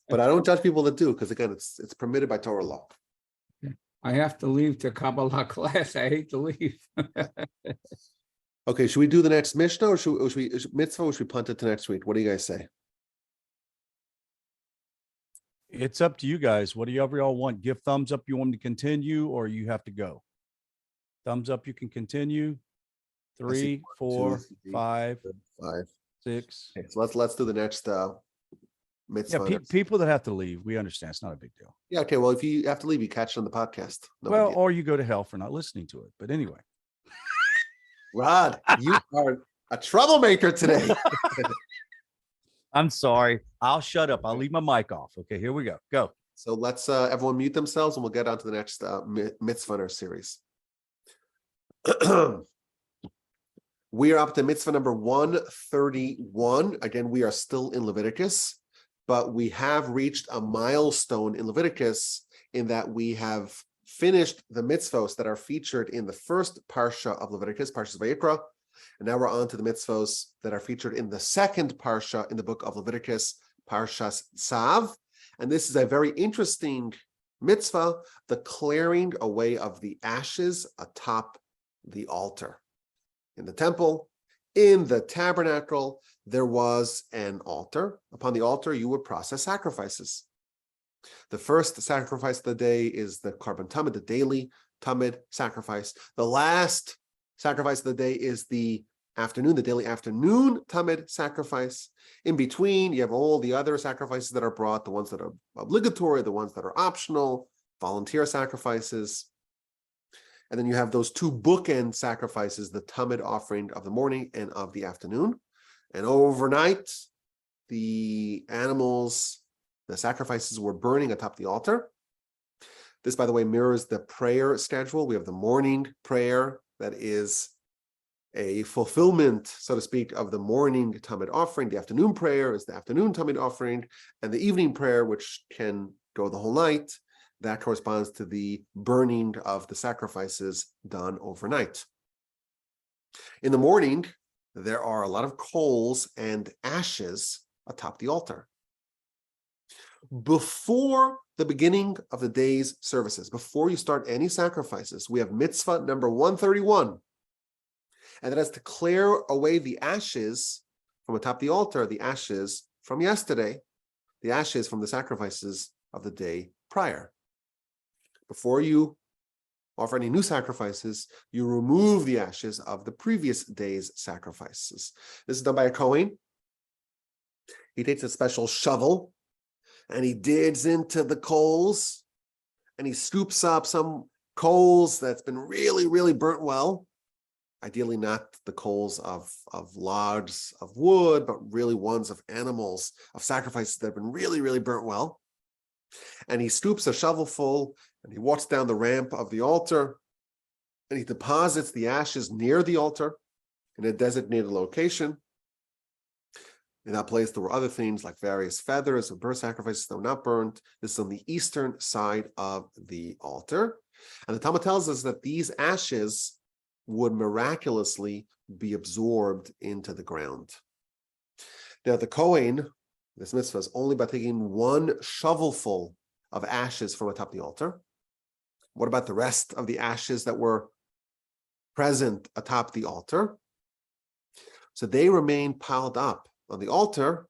[SPEAKER 1] But I don't judge people that do, because again, it's permitted by Torah law.
[SPEAKER 6] I have to leave to Kabbalah class. I hate to leave.
[SPEAKER 1] Okay, should we do the next Mishnah, or should we mitzvah, or should we punt it to next week? What do you guys say?
[SPEAKER 2] It's up to you guys. Whatever y'all want. Give thumbs up. You want me to continue, or you have to go. Thumbs up. You can continue. 3, 4, 5, 6.
[SPEAKER 1] Okay, so let's do the next mitzvah.
[SPEAKER 2] Yeah, people that have to leave, we understand. It's not a big deal.
[SPEAKER 1] Yeah, okay. Well, if you have to leave, you catch it on the podcast. No big
[SPEAKER 2] Well,
[SPEAKER 1] deal.
[SPEAKER 2] or you go to hell for not listening to it. But anyway.
[SPEAKER 1] Rod, you are a troublemaker today.
[SPEAKER 2] I'm sorry. I'll shut up. I'll leave my mic off. Okay, here we go. Go.
[SPEAKER 1] So let's everyone mute themselves, and we'll get on to the next mitzvah in our series. We are up to mitzvah number 131. Again, we are still in Leviticus, but we have reached a milestone in Leviticus in that we have finished the mitzvos that are featured in the first parsha of Leviticus, Parshas Vayikra, and now we're on to the mitzvos that are featured in the second parsha in the book of Leviticus, Parshas Tzav. And this is a very interesting mitzvah, the clearing away of the ashes atop the altar. In the temple, in the tabernacle, there was an altar. Upon the altar, you would process sacrifices. The first sacrifice of the day is the Karban Tamid, the daily Tamid sacrifice. The last sacrifice of the day is the daily afternoon Tamid sacrifice. In between, you have all the other sacrifices that are brought, the ones that are obligatory, the ones that are optional, volunteer sacrifices. And then you have those two bookend sacrifices, the Tamid offering of the morning and of the afternoon. And overnight, the sacrifices were burning atop the altar. This, by the way, mirrors the prayer schedule. We have the morning prayer that is a fulfillment, so to speak, of the morning Tamid offering. The afternoon prayer is the afternoon Tamid offering. And the evening prayer, which can go the whole night, that corresponds to the burning of the sacrifices done overnight. In the morning, there are a lot of coals and ashes atop the altar. Before the beginning of the day's services, before you start any sacrifices, we have mitzvah number 131. And that is to clear away the ashes from atop the altar, the ashes from yesterday, the ashes from the sacrifices of the day prior. Before you offer any new sacrifices, you remove the ashes of the previous day's sacrifices. This is done by a Kohen. He takes a special shovel and he digs into the coals and he scoops up some coals that's been really, really burnt well. Ideally not the coals of logs of wood, but really ones of animals, of sacrifices that have been really, really burnt well. And he scoops a shovelful and he walks down the ramp of the altar and he deposits the ashes near the altar in a designated location. In that place, there were other things like various feathers and bird sacrifices that were not burned. This is on the eastern side of the altar. And the Talmud tells us that these ashes would miraculously be absorbed into the ground. Now, the Kohen, this mitzvah is only by taking one shovelful of ashes from atop the altar. What about the rest of the ashes that were present atop the altar? So they remain piled up on the altar.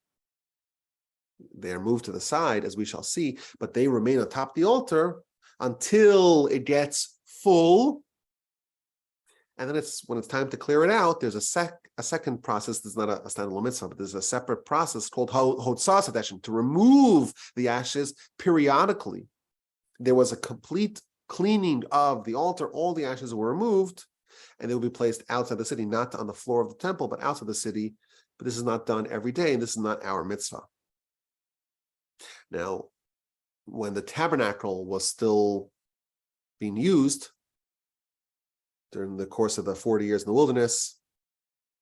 [SPEAKER 1] They are moved to the side, as we shall see, but they remain atop the altar until it gets full. And then when it's time to clear it out, there's a second process. This is not a standalone mitzvah, but there's a separate process called hotzah sedation, to remove the ashes periodically. There was a complete cleaning of the altar. All the ashes were removed, and they will be placed outside the city, not on the floor of the temple, but outside the city. But this is not done every day, and this is not our mitzvah. Now, when the tabernacle was still being used during the course of the 40 years in the wilderness,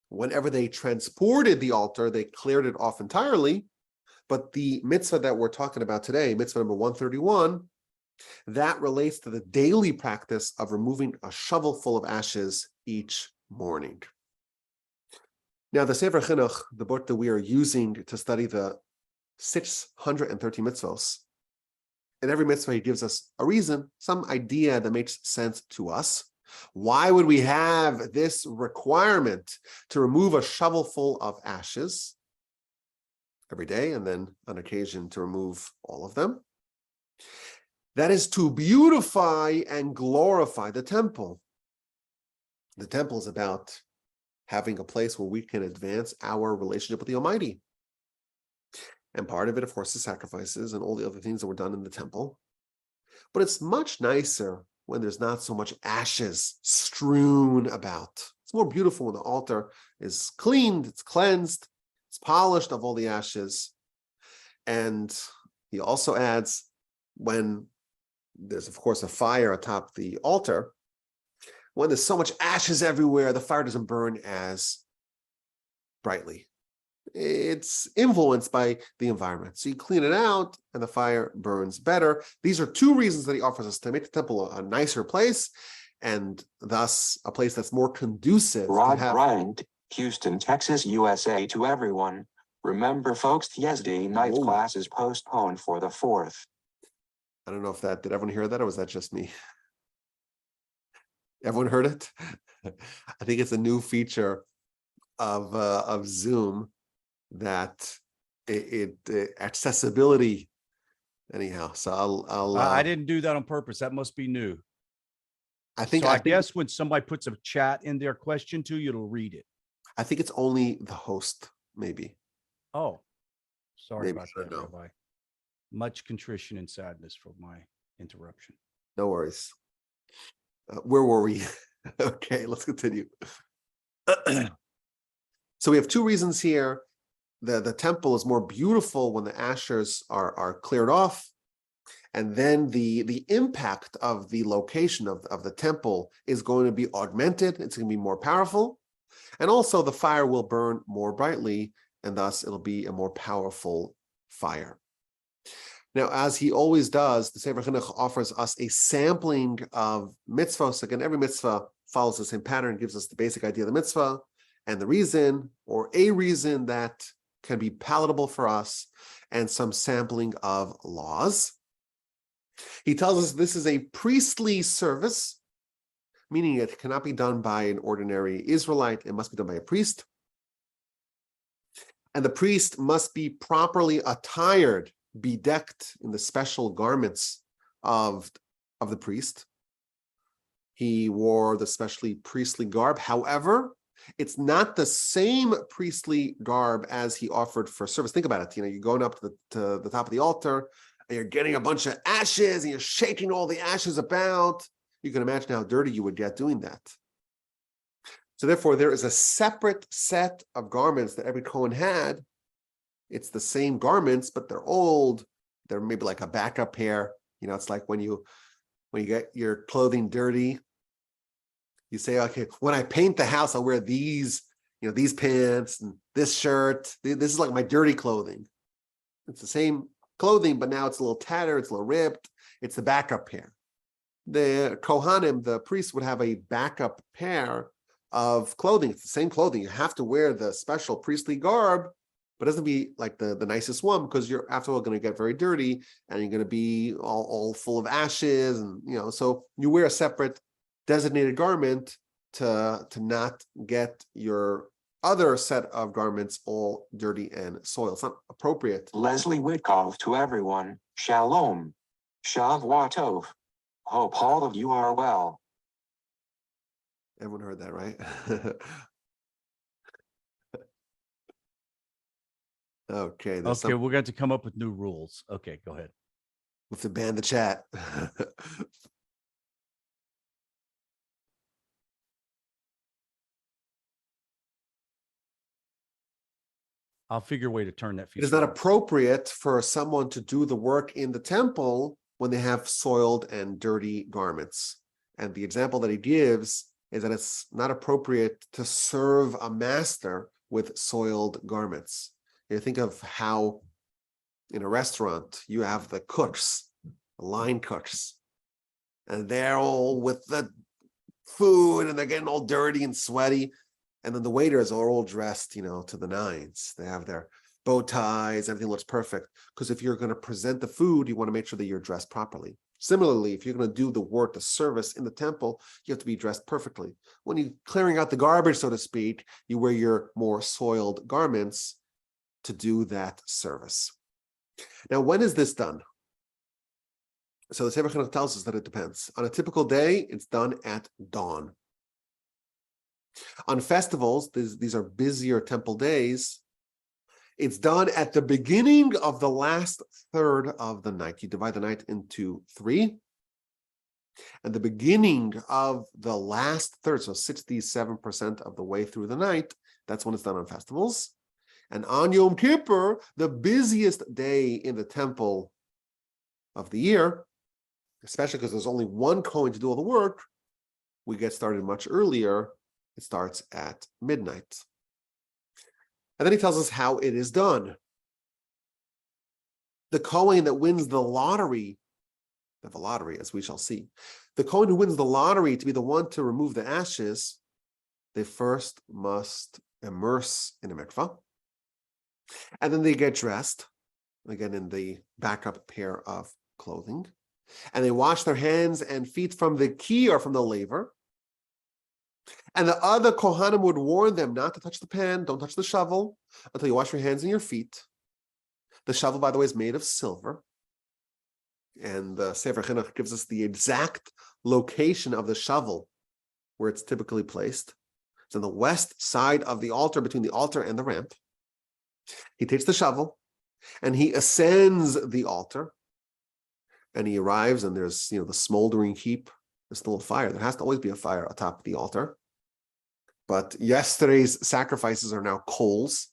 [SPEAKER 1] whenever they transported the altar, they cleared it off entirely. But the mitzvah that we're talking about today, mitzvah number 131, that relates to the daily practice of removing a shovelful of ashes each morning. Now, the Sefer Chinuch, the book that we are using to study the 630 mitzvos, in every mitzvah, he gives us a reason, some idea that makes sense to us. Why would we have this requirement to remove a shovelful of ashes every day, and then on occasion to remove all of them? That is to beautify and glorify the temple. The temple is about having a place where we can advance our relationship with the Almighty. And part of it, of course, is sacrifices and all the other things that were done in the temple. But it's much nicer when there's not so much ashes strewn about. It's more beautiful when the altar is cleaned, it's cleansed, it's polished of all the ashes. And he also adds, when there's, of course, a fire atop the altar, when there's so much ashes everywhere, the fire doesn't burn as brightly. It's influenced by the environment. So you clean it out and the fire burns better. These are two reasons that he offers us to make the temple a nicer place, and thus a place that's more conducive
[SPEAKER 7] Rod
[SPEAKER 1] to have.
[SPEAKER 7] Bryant, Houston, Texas, USA. To everyone, remember folks, Thursday night
[SPEAKER 1] Whoa.
[SPEAKER 7] class is postponed for the 4th.
[SPEAKER 1] I don't know if did everyone hear that, or was that just me? Everyone heard it? I think it's a new feature of Zoom that it accessibility anyhow. So I'll
[SPEAKER 2] I didn't do that on purpose. That must be new.
[SPEAKER 1] I think
[SPEAKER 2] So I
[SPEAKER 1] think
[SPEAKER 2] guess when somebody puts a chat in their question to you, it'll read it.
[SPEAKER 1] I think it's only the host, maybe.
[SPEAKER 2] Oh, sorry
[SPEAKER 1] Maybe,
[SPEAKER 2] about
[SPEAKER 1] I don't
[SPEAKER 2] that,
[SPEAKER 1] know.
[SPEAKER 2] Rabbi. Much contrition and sadness for my interruption.
[SPEAKER 1] No worries. Where were we? Okay, let's continue. So we have two reasons here. The temple is more beautiful when the ashes are cleared off. And then the impact of the location of the temple is going to be augmented. It's going to be more powerful. And also the fire will burn more brightly, and thus it'll be a more powerful fire. Now, as he always does, the Sefer Chinuch offers us a sampling of mitzvahs. Again, every mitzvah follows the same pattern, gives us the basic idea of the mitzvah and the reason, or a reason that can be palatable for us, and some sampling of laws. He tells us this is a priestly service, meaning it cannot be done by an ordinary Israelite. It must be done by a priest. And the priest must be properly attired, bedecked in the special garments of the priest. He wore the specially priestly garb. However, it's not the same priestly garb as he offered for service. Think about it. You're going up to the top of the altar, and you're getting a bunch of ashes, and you're shaking all the ashes about. You can imagine how dirty you would get doing that. So therefore, there is a separate set of garments that every Kohen had. It's the same garments, but they're old. They're maybe like a backup pair. It's like when you get your clothing dirty, you say, okay, when I paint the house, I'll wear these, these pants and this shirt. This is like my dirty clothing. It's the same clothing, but now it's a little tattered, it's a little ripped. It's the backup pair. The Kohanim, the priests, would have a backup pair of clothing. It's the same clothing. You have to wear the special priestly garb, but it doesn't be like the nicest one, because you're after all going to get very dirty, and you're going to be all full of ashes, and so you wear a separate designated garment to not get your other set of garments all dirty and soiled. It's not appropriate.
[SPEAKER 7] Leslie Witkov. To everyone, Shalom. Shavua Tov. Hope all of you are well.
[SPEAKER 1] Everyone heard that, right? Okay.
[SPEAKER 2] Okay, we're going to come up with new rules. Okay, go ahead.
[SPEAKER 1] We have to ban the chat.
[SPEAKER 2] I'll figure a way to turn that
[SPEAKER 1] It is
[SPEAKER 2] feature
[SPEAKER 1] not
[SPEAKER 2] off.
[SPEAKER 1] appropriate for someone to do the work in the temple when they have soiled and dirty garments. And the example that he gives is that it's not appropriate to serve a master with soiled garments. You think of how in a restaurant you have the cooks, the line cooks, and they're all with the food and they're getting all dirty and sweaty. And then the waiters are all dressed, to the nines. They have their bow ties, everything looks perfect. Because if you're going to present the food, you want to make sure that you're dressed properly. Similarly, if you're going to do the work, the service in the temple, you have to be dressed perfectly. When you're clearing out the garbage, so to speak, you wear your more soiled garments to do that service. Now, when is this done? So the Sefer Chinuch tells us that it depends. On a typical day, it's done at dawn. On festivals, these are busier temple days, it's done at the beginning of the last third of the night. You divide the night into 3. And the beginning of the last third, so 67% of the way through the night, that's when it's done on festivals. And on Yom Kippur, the busiest day in the temple of the year, especially because there's only one Kohen to do all the work, we get started much earlier. It starts at midnight. And then he tells us how it is done. The Kohen that wins the lottery, as we shall see, the Kohen who wins the lottery to be the one to remove the ashes, they first must immerse in a mikvah. And then they get dressed, again in the backup pair of clothing. And they wash their hands and feet from the key or from the laver. And the other Kohanim would warn them not to touch the pan, don't touch the shovel until you wash your hands and your feet. The shovel, by the way, is made of silver. And the Sefer Chinuch gives us the exact location of the shovel where it's typically placed. It's on the west side of the altar, between the altar and the ramp. He takes the shovel and he ascends the altar. And he arrives and there's, the smoldering heap. There's still a fire. There has to always be a fire atop the altar. But yesterday's sacrifices are now coals.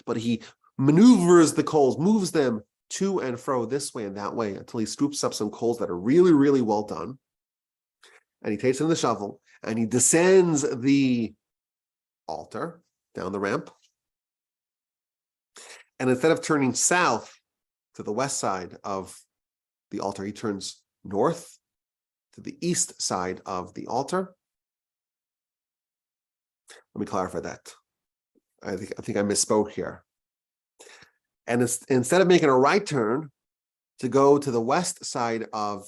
[SPEAKER 1] But he maneuvers the coals, moves them to and fro this way and that way until he scoops up some coals that are really, really well done. And he takes in the shovel and he descends the altar down the ramp. And instead of turning south to the west side of the altar, he turns north to the east side of the altar. Let me clarify that. I think I misspoke here. And instead of making a right turn to go to the west side of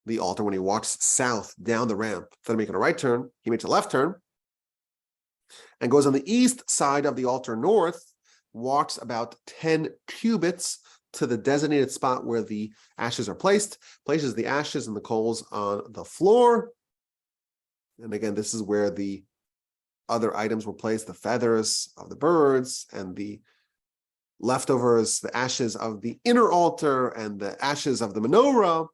[SPEAKER 1] the altar, when he walks south down the ramp, instead of making a right turn, he makes a left turn and goes on the east side of the altar north, walks about 10 cubits to the designated spot where the ashes are placed, places the ashes and the coals on the floor. And again, this is where the other items were placed, the feathers of the birds and the leftovers, the ashes of the inner altar and the ashes of the menorah.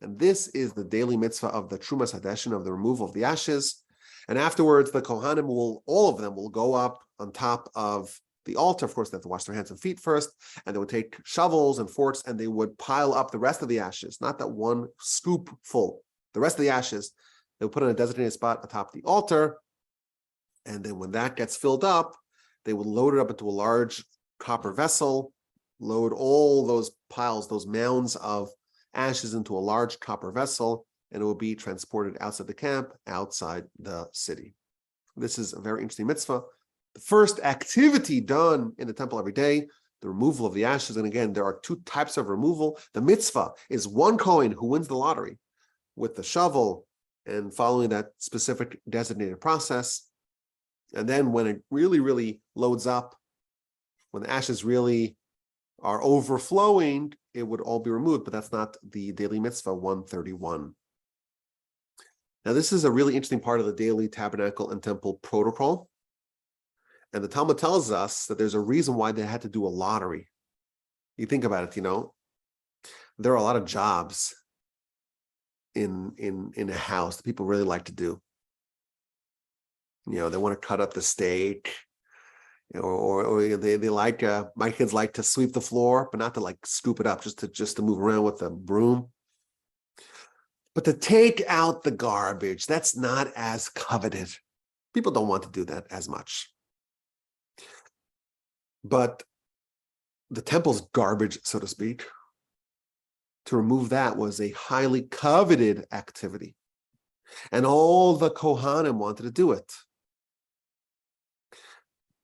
[SPEAKER 1] And this is the daily mitzvah of the Trumas Hadeshin, of the removal of the ashes. And afterwards, the Kohanim all of them will go up on top of the altar. Of course, they have to wash their hands and feet first, and they would take shovels and forks and they would pile up the rest of the ashes, not that one scoop full. The rest of the ashes, they would put in a designated spot atop the altar. And then when that gets filled up, they would load it up into a large copper vessel, load all those piles, those mounds of ashes into a large copper vessel, and it will be transported outside the camp, outside the city. This is a very interesting mitzvah. The first activity done in the temple every day, the removal of the ashes. And again, there are 2 types of removal. The mitzvah is one Kohen who wins the lottery with the shovel and following that specific designated process. And then when it really, really loads up, when the ashes really are overflowing, it would all be removed, but that's not the daily mitzvah 131. Now, this is a really interesting part of the daily tabernacle and temple protocol. And the Talmud tells us that there's a reason why they had to do a lottery. You think about it, there are a lot of jobs in a house that people really like to do. They want to cut up the steak, or they like, my kids like to sweep the floor, but not to scoop it up, just to move around with a broom. But to take out the garbage, that's not as coveted. People don't want to do that as much. But the temple's garbage, so to speak, to remove that was a highly coveted activity. And all the Kohanim wanted to do it.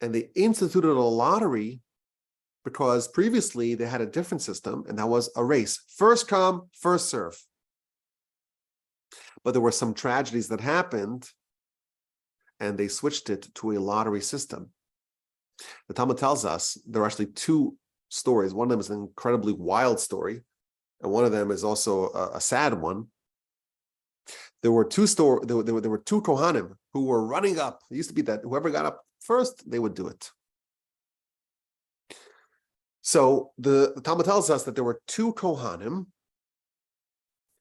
[SPEAKER 1] And they instituted a lottery because previously they had a different system, and that was a race. First come, first serve. But there were some tragedies that happened, and they switched it to a lottery system. The Talmud tells us there are actually two stories. One of them is an incredibly wild story, and one of them is also a sad one. There were two Kohanim who were running up. It used to be that whoever got up first, they would do it. So the Talmud tells us that there were two Kohanim,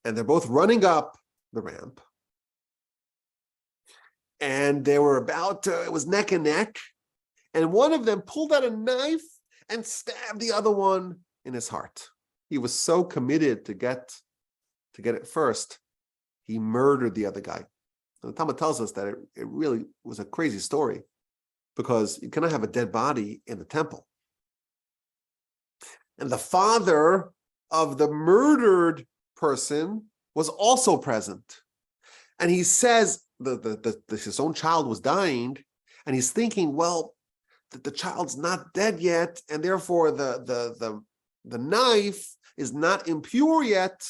[SPEAKER 1] and they're both running up the ramp. And they were it was neck and neck. And one of them pulled out a knife and stabbed the other one in his heart. He was so committed to get it first, he murdered the other guy. And the Talmud tells us that it really was a crazy story, because you cannot have a dead body in the temple. And the father of the murdered person was also present. And he says his own child was dying, and he's thinking, well, the child's not dead yet, and therefore the knife is not impure yet,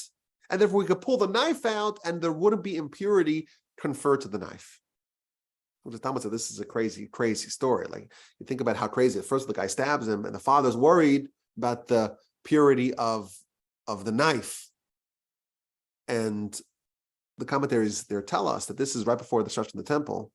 [SPEAKER 1] and therefore we could pull the knife out and there wouldn't be impurity conferred to the knife. The Talmud said this is a crazy, crazy story. Like, you think about how crazy. At first the guy stabs him, and the father's worried about the purity of the knife. And the commentaries there tell us that this is right before the destruction of the temple,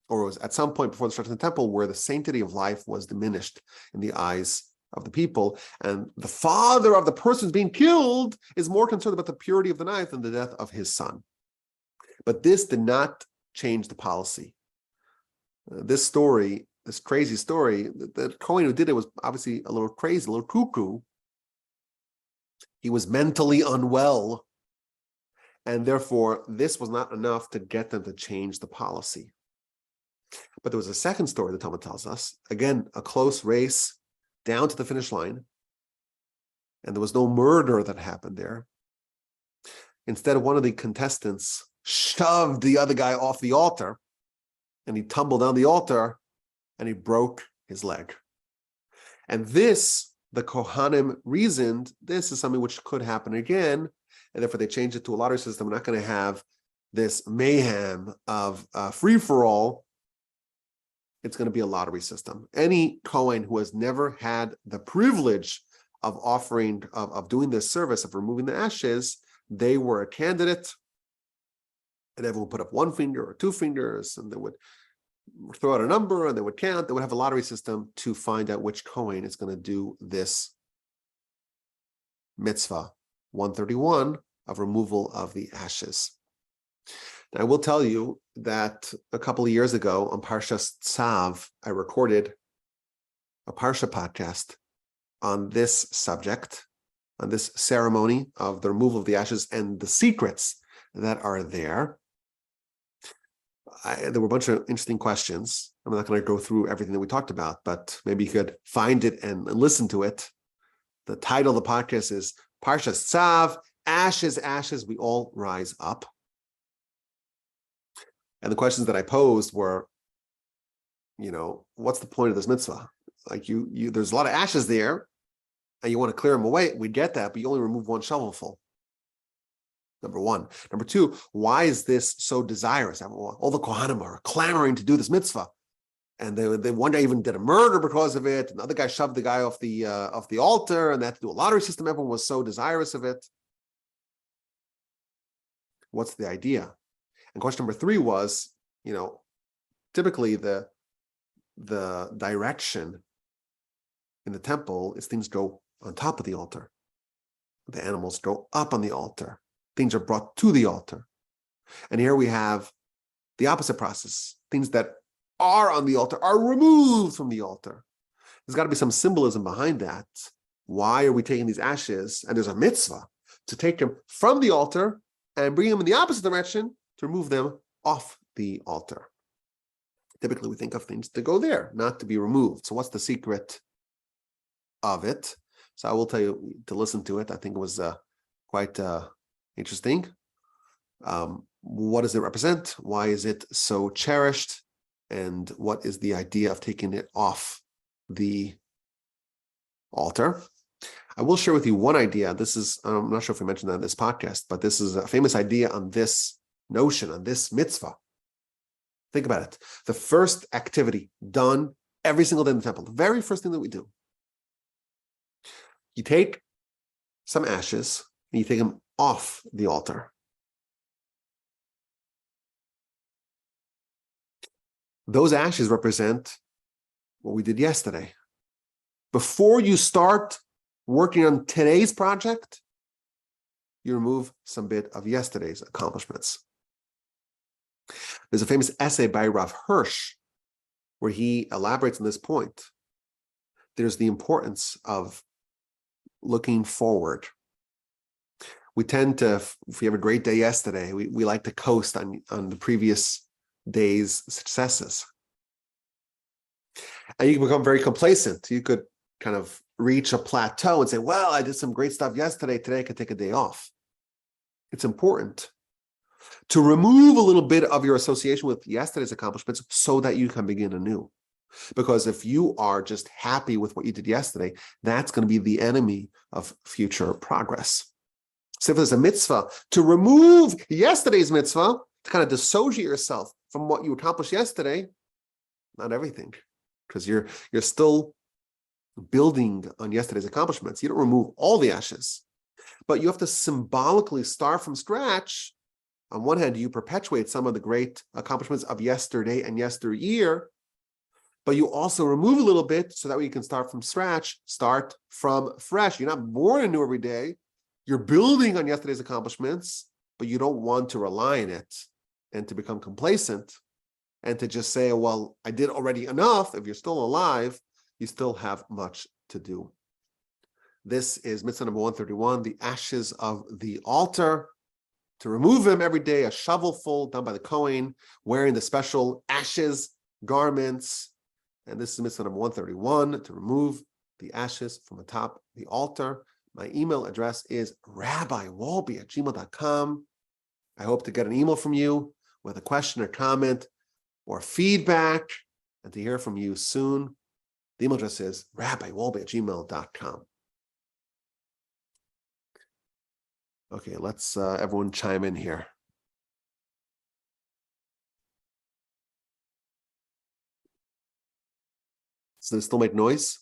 [SPEAKER 1] or it was at some point before the destruction of the temple, where the sanctity of life was diminished in the eyes of the people. And the father of the person who's being killed is more concerned about the purity of the knife than the death of his son. But this did not change the policy. This story, this crazy story, the Kohen who did it was obviously a little crazy, a little cuckoo. He was mentally unwell. And therefore, this was not enough to get them to change the policy. But there was a second story the Talmud tells us. Again, a close race down to the finish line. And there was no murder that happened there. Instead, one of the contestants shoved the other guy off the altar, and he tumbled down the altar, and he broke his leg. And this, the Kohanim reasoned, this is something which could happen again, and therefore they changed it to a lottery system. We're not going to have this mayhem of free-for-all. It's going to be a lottery system. Any Kohen who has never had the privilege of offering, of doing this service, of removing the ashes, they were a candidate, and everyone would put up one finger or two fingers, and they would throw out a number, and they would count. They would have a lottery system to find out which Kohen is going to do this mitzvah 131 of removal of the ashes. Now, I will tell you that a couple of years ago on Parshas Tzav, I recorded a Parsha podcast on this subject, on this ceremony of the removal of the ashes and the secrets that are there. There were a bunch of interesting questions. I'm not going to go through everything that we talked about, but maybe you could find it and listen to it. The title of the podcast is Parshas Tzav, Ashes, Ashes, We All Rise Up. And the questions that I posed were, what's the point of this mitzvah? Like there's a lot of ashes there, and you want to clear them away. We get that, but you only remove one shovelful. Number one. Number two, why is this so desirous? All the Kohanim are clamoring to do this mitzvah, and they one guy even did a murder because of it. Another guy shoved the guy off the altar, and they had to do a lottery system. Everyone was so desirous of it. What's the idea? And question number three was, typically the direction in the temple is things go on top of the altar. The animals go up on the altar. Things are brought to the altar. And here we have the opposite process. Things that are on the altar are removed from the altar. There's got to be some symbolism behind that. Why are we taking these ashes? And there's a mitzvah to take them from the altar and bring them in the opposite direction to remove them off the altar. Typically, we think of things to go there, not to be removed. So what's the secret of it? So I will tell you to listen to it. I think it was quite interesting. What does it represent? Why is it so cherished? and what is the idea of taking it off the altar. I will share with you one idea. This is, I'm not sure if we mentioned that in this podcast, but this is a famous idea on this notion, on this mitzvah. Think about it. The first activity done every single day in the temple, the very first thing that we do, you take some ashes and you take them off the altar. Those ashes represent what we did yesterday. Before you start working on today's project, you remove some bit of yesterday's accomplishments. There's a famous essay by Rav Hirsch where he elaborates on this point. There's the importance of looking forward. We tend to, if we have a great day yesterday, we like to coast on the previous day's successes. And you can become very complacent. You could kind of reach a plateau and say, well, I did some great stuff yesterday. Today I could take a day off. It's important to remove a little bit of your association with yesterday's accomplishments so that you can begin anew. Because if you are just happy with what you did yesterday, that's going to be the enemy of future progress. So if there's a mitzvah to remove yesterday's mitzvah, to kind of dissociate yourself from what you accomplished yesterday, not everything, because you're still building on yesterday's accomplishments. You don't remove all the ashes, but you have to symbolically start from scratch. On one hand, you perpetuate some of the great accomplishments of yesterday and yesteryear, but you also remove a little bit so that way you can start from scratch, start from fresh. You're not born anew every day. You're building on yesterday's accomplishments, but you don't want to rely on it and to become complacent and to just say, well, I did already enough. If you're still alive, you still have much to do. This is mitzvah number 131, the ashes of the altar. To remove them every day, a shovelful done by the Kohen, wearing the special ashes garments. And this is mitzvah number 131, to remove the ashes from atop the altar. My email address is rabbiwolbe@gmail.com. I hope to get an email from you with a question or comment or feedback, and to hear from you soon. The email address is rabbiwolbe@gmail.com. Okay, let's everyone chime in here. Does it still make noise?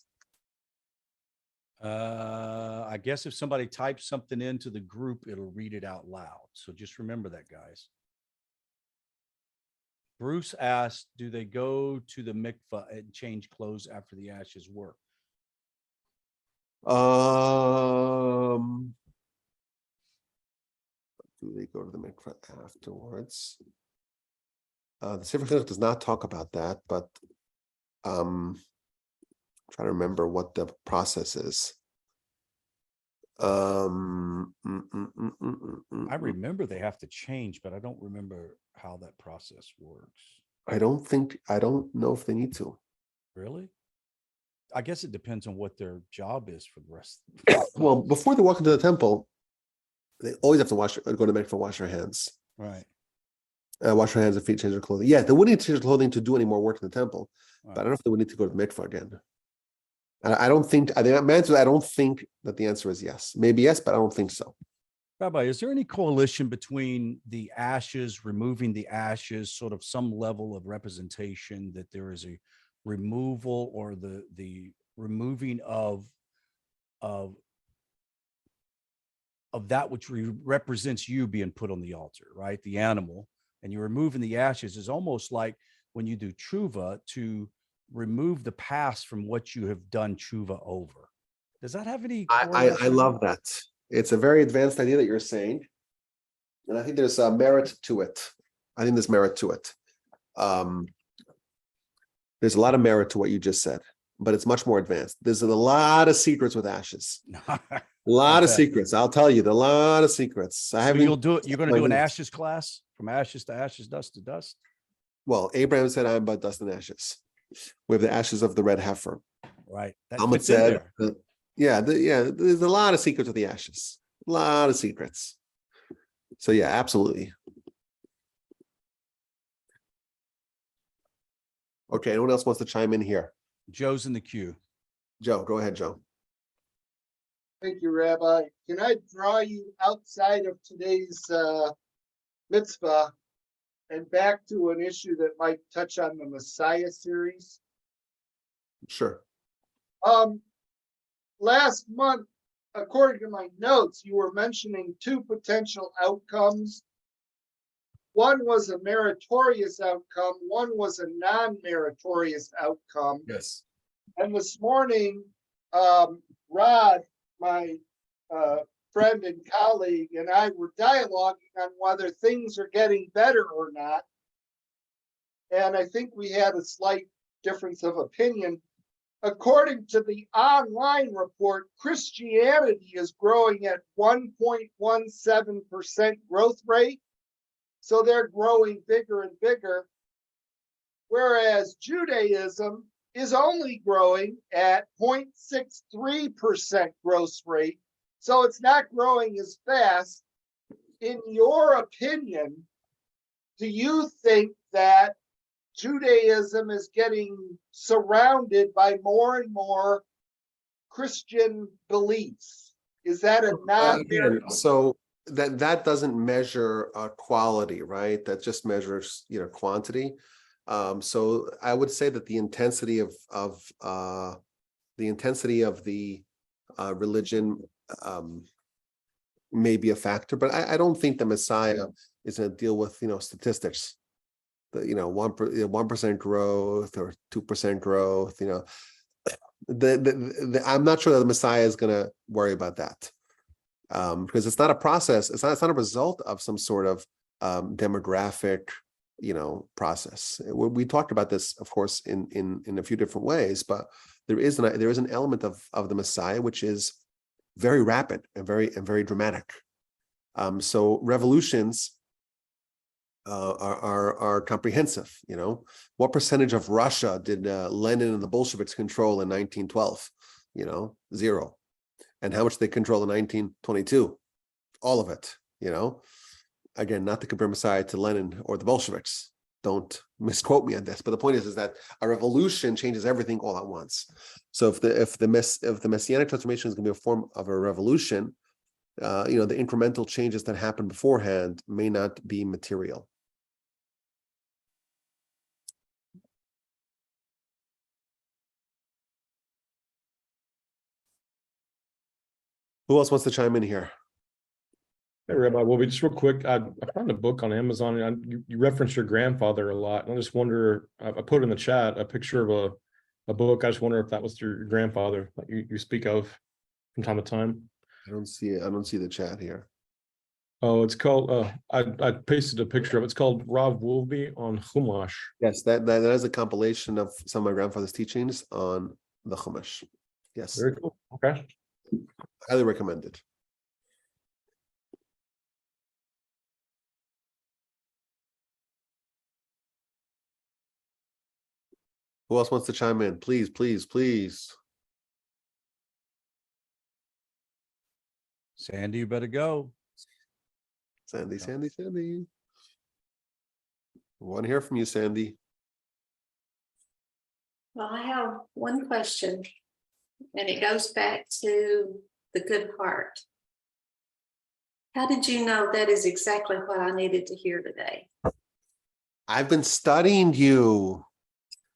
[SPEAKER 2] I guess if somebody types something into the group, it'll read it out loud. So just remember that, guys. Bruce asked, do they go to the mikvah and change clothes after the ashes work?
[SPEAKER 1] Do they go to the mikvah afterwards? The Sefer Chinuch does not talk about that, but try to remember what the process is.
[SPEAKER 2] I remember they have to change, but I don't remember how that process works.
[SPEAKER 1] I don't know if they need to.
[SPEAKER 2] Really? I guess it depends on what their job is for the rest.
[SPEAKER 1] Well, before they walk into the temple, they always have to go to mikvah, wash their hands.
[SPEAKER 2] Right.
[SPEAKER 1] Wash their hands and feet, change their clothing. Yeah, they wouldn't need to change their clothing to do any more work in the temple.
[SPEAKER 2] Right.
[SPEAKER 1] But I don't know if they would need to go to the mikvah again. I don't think that the answer is yes. Maybe yes, but I don't think so.
[SPEAKER 2] Rabbi, is there any correlation between the ashes, removing the ashes, sort of some level of representation that there is a removal or the removing of that which represents you being put on the altar, right? The animal, and you're removing the ashes is almost like when you do tshuva to remove the past from what you have done tshuva over. Does that have any correlation?
[SPEAKER 1] I love that. It's a very advanced idea that you're saying. And I think there's a merit to it. There's a lot of merit to what you just said, but it's much more advanced. There's a lot of secrets with ashes. A lot of secrets. I'll tell you, a lot of secrets.
[SPEAKER 2] So you'll do it. You're going to do an ashes class, from ashes to ashes, dust to dust.
[SPEAKER 1] Well, Abraham said, "I'm but dust and ashes." We have the ashes of the red heifer.
[SPEAKER 2] Right.
[SPEAKER 1] Talmud said, there's a lot of secrets with the ashes. A lot of secrets. So yeah, absolutely. Okay, anyone else wants to chime in here?
[SPEAKER 2] Joe's in the queue.
[SPEAKER 1] Joe, go ahead, Joe.
[SPEAKER 3] Thank you, Rabbi. Can I draw you outside of today's mitzvah and back to an issue that might touch on the Messiah series?
[SPEAKER 1] Sure.
[SPEAKER 3] Last month, according to my notes, you were mentioning two potential outcomes. One was a meritorious outcome, one was a non-meritorious outcome.
[SPEAKER 1] Yes.
[SPEAKER 3] And this morning, Rod, my friend and colleague, and I were dialoguing on whether things are getting better or not. And I think we had a slight difference of opinion. According to the online report, Christianity is growing at 1.17% growth rate. So they're growing bigger and bigger. Whereas Judaism is only growing at 0.63% growth rate. So it's not growing as fast. In your opinion, do you think that Judaism is getting surrounded by more and more Christian beliefs? Is that a
[SPEAKER 1] so that doesn't measure quality, right? That just measures quantity. So I would say that the intensity of the religion may be a factor, but I don't think the Messiah is going to deal with statistics. The 1% growth or 2% growth. I'm not sure that the Messiah is going to worry about that, because it's not a process. It's not a result of some sort of demographic process. We talked about this, of course, in a few different ways, but there is an element of the Messiah which is very rapid and very dramatic. So revolutions are comprehensive. What percentage of Russia did Lenin and the Bolsheviks control in 1912? 0. And how much they control in 1922? All of it. Again, not to compare Messiah to Lenin or the Bolsheviks. Don't misquote me on this. But the point is that a revolution changes everything all at once. So if the messianic transformation is going to be a form of a revolution, the incremental changes that happen beforehand may not be material. Who else wants to chime in here?
[SPEAKER 5] Hey, Rabbi, well, just real quick, I found a book on Amazon, and you reference your grandfather a lot, and I just wonder, I put in the chat a picture of a book. I just wonder if that was your grandfather that you speak of from time to time.
[SPEAKER 1] I don't see it. I don't see the chat here.
[SPEAKER 5] Oh, it's called, I pasted a picture of it. It's called Rav Wolbe on Chumash.
[SPEAKER 1] Yes, that is a compilation of some of my grandfather's teachings on the Chumash. Yes.
[SPEAKER 5] Very cool. Okay.
[SPEAKER 1] Highly recommended. Who else wants to chime in? Please, please, please.
[SPEAKER 2] Sandy, you better go.
[SPEAKER 1] Sandy. We want to hear from you, Sandy.
[SPEAKER 8] Well, I have one question, and it goes back to the good heart. How did you know that is exactly what I needed to hear today?
[SPEAKER 1] I've been studying you.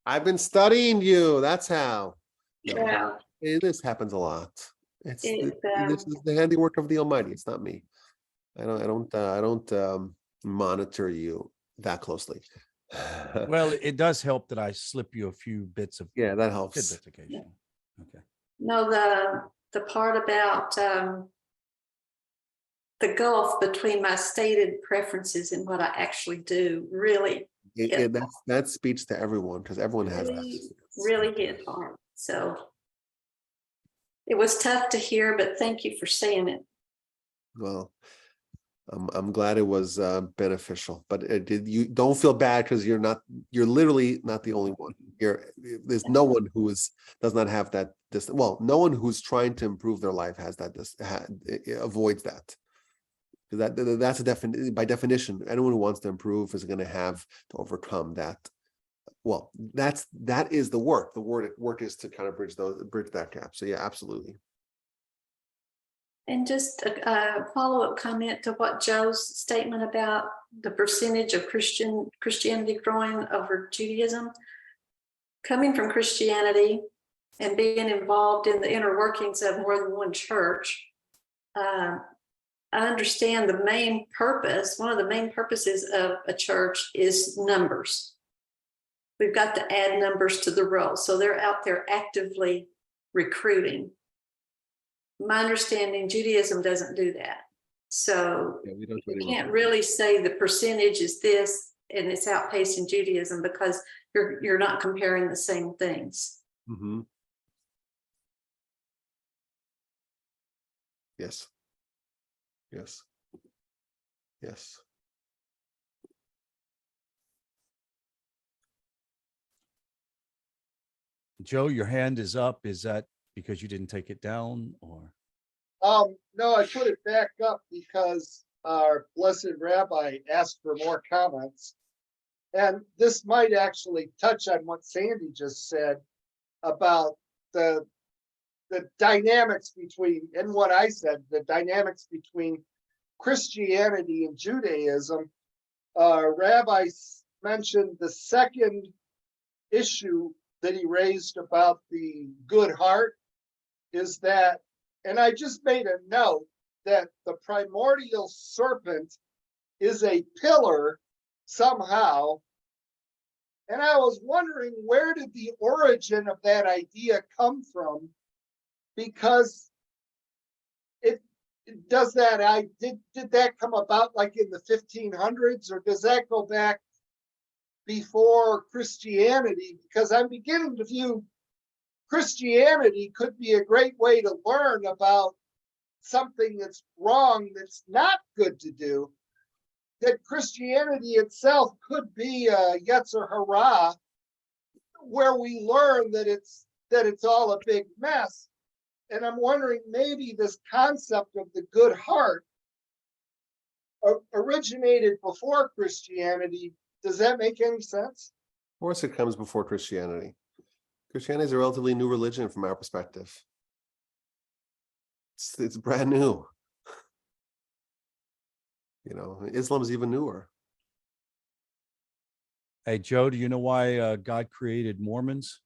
[SPEAKER 1] That's how.
[SPEAKER 8] Yeah.
[SPEAKER 1] This happens a lot. This is the handiwork of the Almighty. It's not me. I don't monitor you that closely.
[SPEAKER 2] Well, it does help that I slip you a few bits of
[SPEAKER 1] that helps.
[SPEAKER 2] tidbits occasionally. Okay.
[SPEAKER 8] No, the part about the gulf between my stated preferences and what I actually do really
[SPEAKER 1] that speaks to everyone, because everyone has that.
[SPEAKER 8] Really hit hard. So it was tough to hear, but thank you for saying it.
[SPEAKER 1] Well, I'm glad it was beneficial, but you don't feel bad, because you're literally not the only one. There's no one who does not have that. No one who's trying to improve their life has that. Avoids that. That's by definition, anyone who wants to improve is going to have to overcome that Well, that is the work. The work is to kind of bridge that gap. So yeah, absolutely.
[SPEAKER 8] And just a follow-up comment to what Joe's statement about the percentage of Christianity growing over Judaism. Coming from Christianity and being involved in the inner workings of more than one church, I understand the main purpose, one of the main purposes of a church is numbers. We've got to add numbers to the roll. So they're out there actively recruiting. My understanding, Judaism doesn't do that. So you can't really say the percentage is this and it's outpacing Judaism because you're not comparing the same things.
[SPEAKER 1] Mm-hmm. Yes. Yes. Yes.
[SPEAKER 2] Joe, your hand is up. Is that because you didn't take it down, or?
[SPEAKER 3] No, I put it back up because our blessed rabbi asked for more comments. And this might actually touch on what Sandy just said about the dynamics between, and what I said, the dynamics between Christianity and Judaism. Rabbi mentioned the second issue that he raised about the good heart is that, and I just made a note that the primordial serpent is a pillar somehow. And I was wondering, where did the origin of that idea come from? Because did that come about like in the 1500s, or does that go back before Christianity? Because I'm beginning to view Christianity could be a great way to learn about something that's wrong, that's not good to do. That Christianity itself could be a Yetzer Hara, where we learn that it's all a big mess. And I'm wondering, maybe this concept of the good heart originated before Christianity. Does that make any sense?
[SPEAKER 1] Of course it comes before Christianity. Christianity is a relatively new religion from our perspective. It's brand new. You know, Islam is even newer.
[SPEAKER 2] Hey, Joe, do you know why God created Mormons?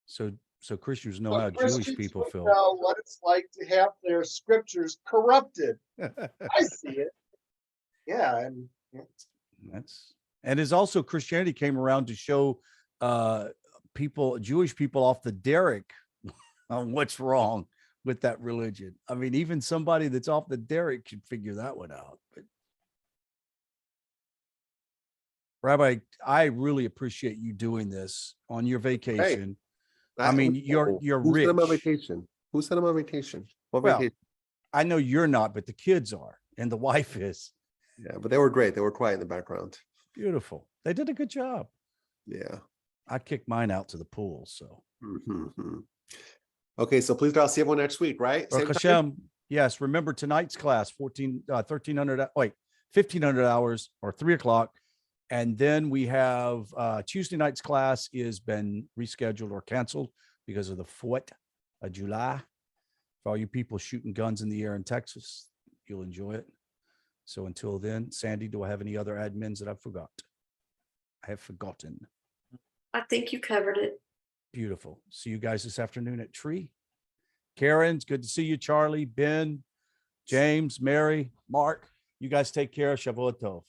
[SPEAKER 2] So Christians know how Jewish people feel.
[SPEAKER 3] Know what it's like to have their scriptures corrupted. I see it. Yeah, and
[SPEAKER 2] and it's also Christianity came around to show Jewish people off the derrick on what's wrong with that religion. I mean, even somebody that's off the derrick should figure that one out. But Rabbi, I really appreciate you doing this on your vacation.
[SPEAKER 1] Hey,
[SPEAKER 2] I mean, you're
[SPEAKER 1] who
[SPEAKER 2] rich.
[SPEAKER 1] Sent him on vacation? Who sent him on vacation? What vacation?
[SPEAKER 2] I know you're not, but the kids are, and the wife is.
[SPEAKER 1] Yeah, but they were great. They were quiet in the background.
[SPEAKER 2] Beautiful. They did a good job.
[SPEAKER 1] Yeah.
[SPEAKER 2] I kicked mine out to the pool. So.
[SPEAKER 1] Mm-hmm. Okay, so please, I'll see everyone next week, right?
[SPEAKER 2] Baruch Hashem. Yes. Remember tonight's class, 1,500 hours or 3:00. And then we have Tuesday night's class is been rescheduled or canceled because of the 4th of July. For all you people shooting guns in the air in Texas, you'll enjoy it. So until then, Sandy, do I have any other admins that I have forgotten?
[SPEAKER 8] I think you covered it.
[SPEAKER 2] Beautiful. See you guys this afternoon at Tree. Karen, it's good to see you. Charlie, Ben, James, Mary, Mark, you guys take care. Shavuot Tov.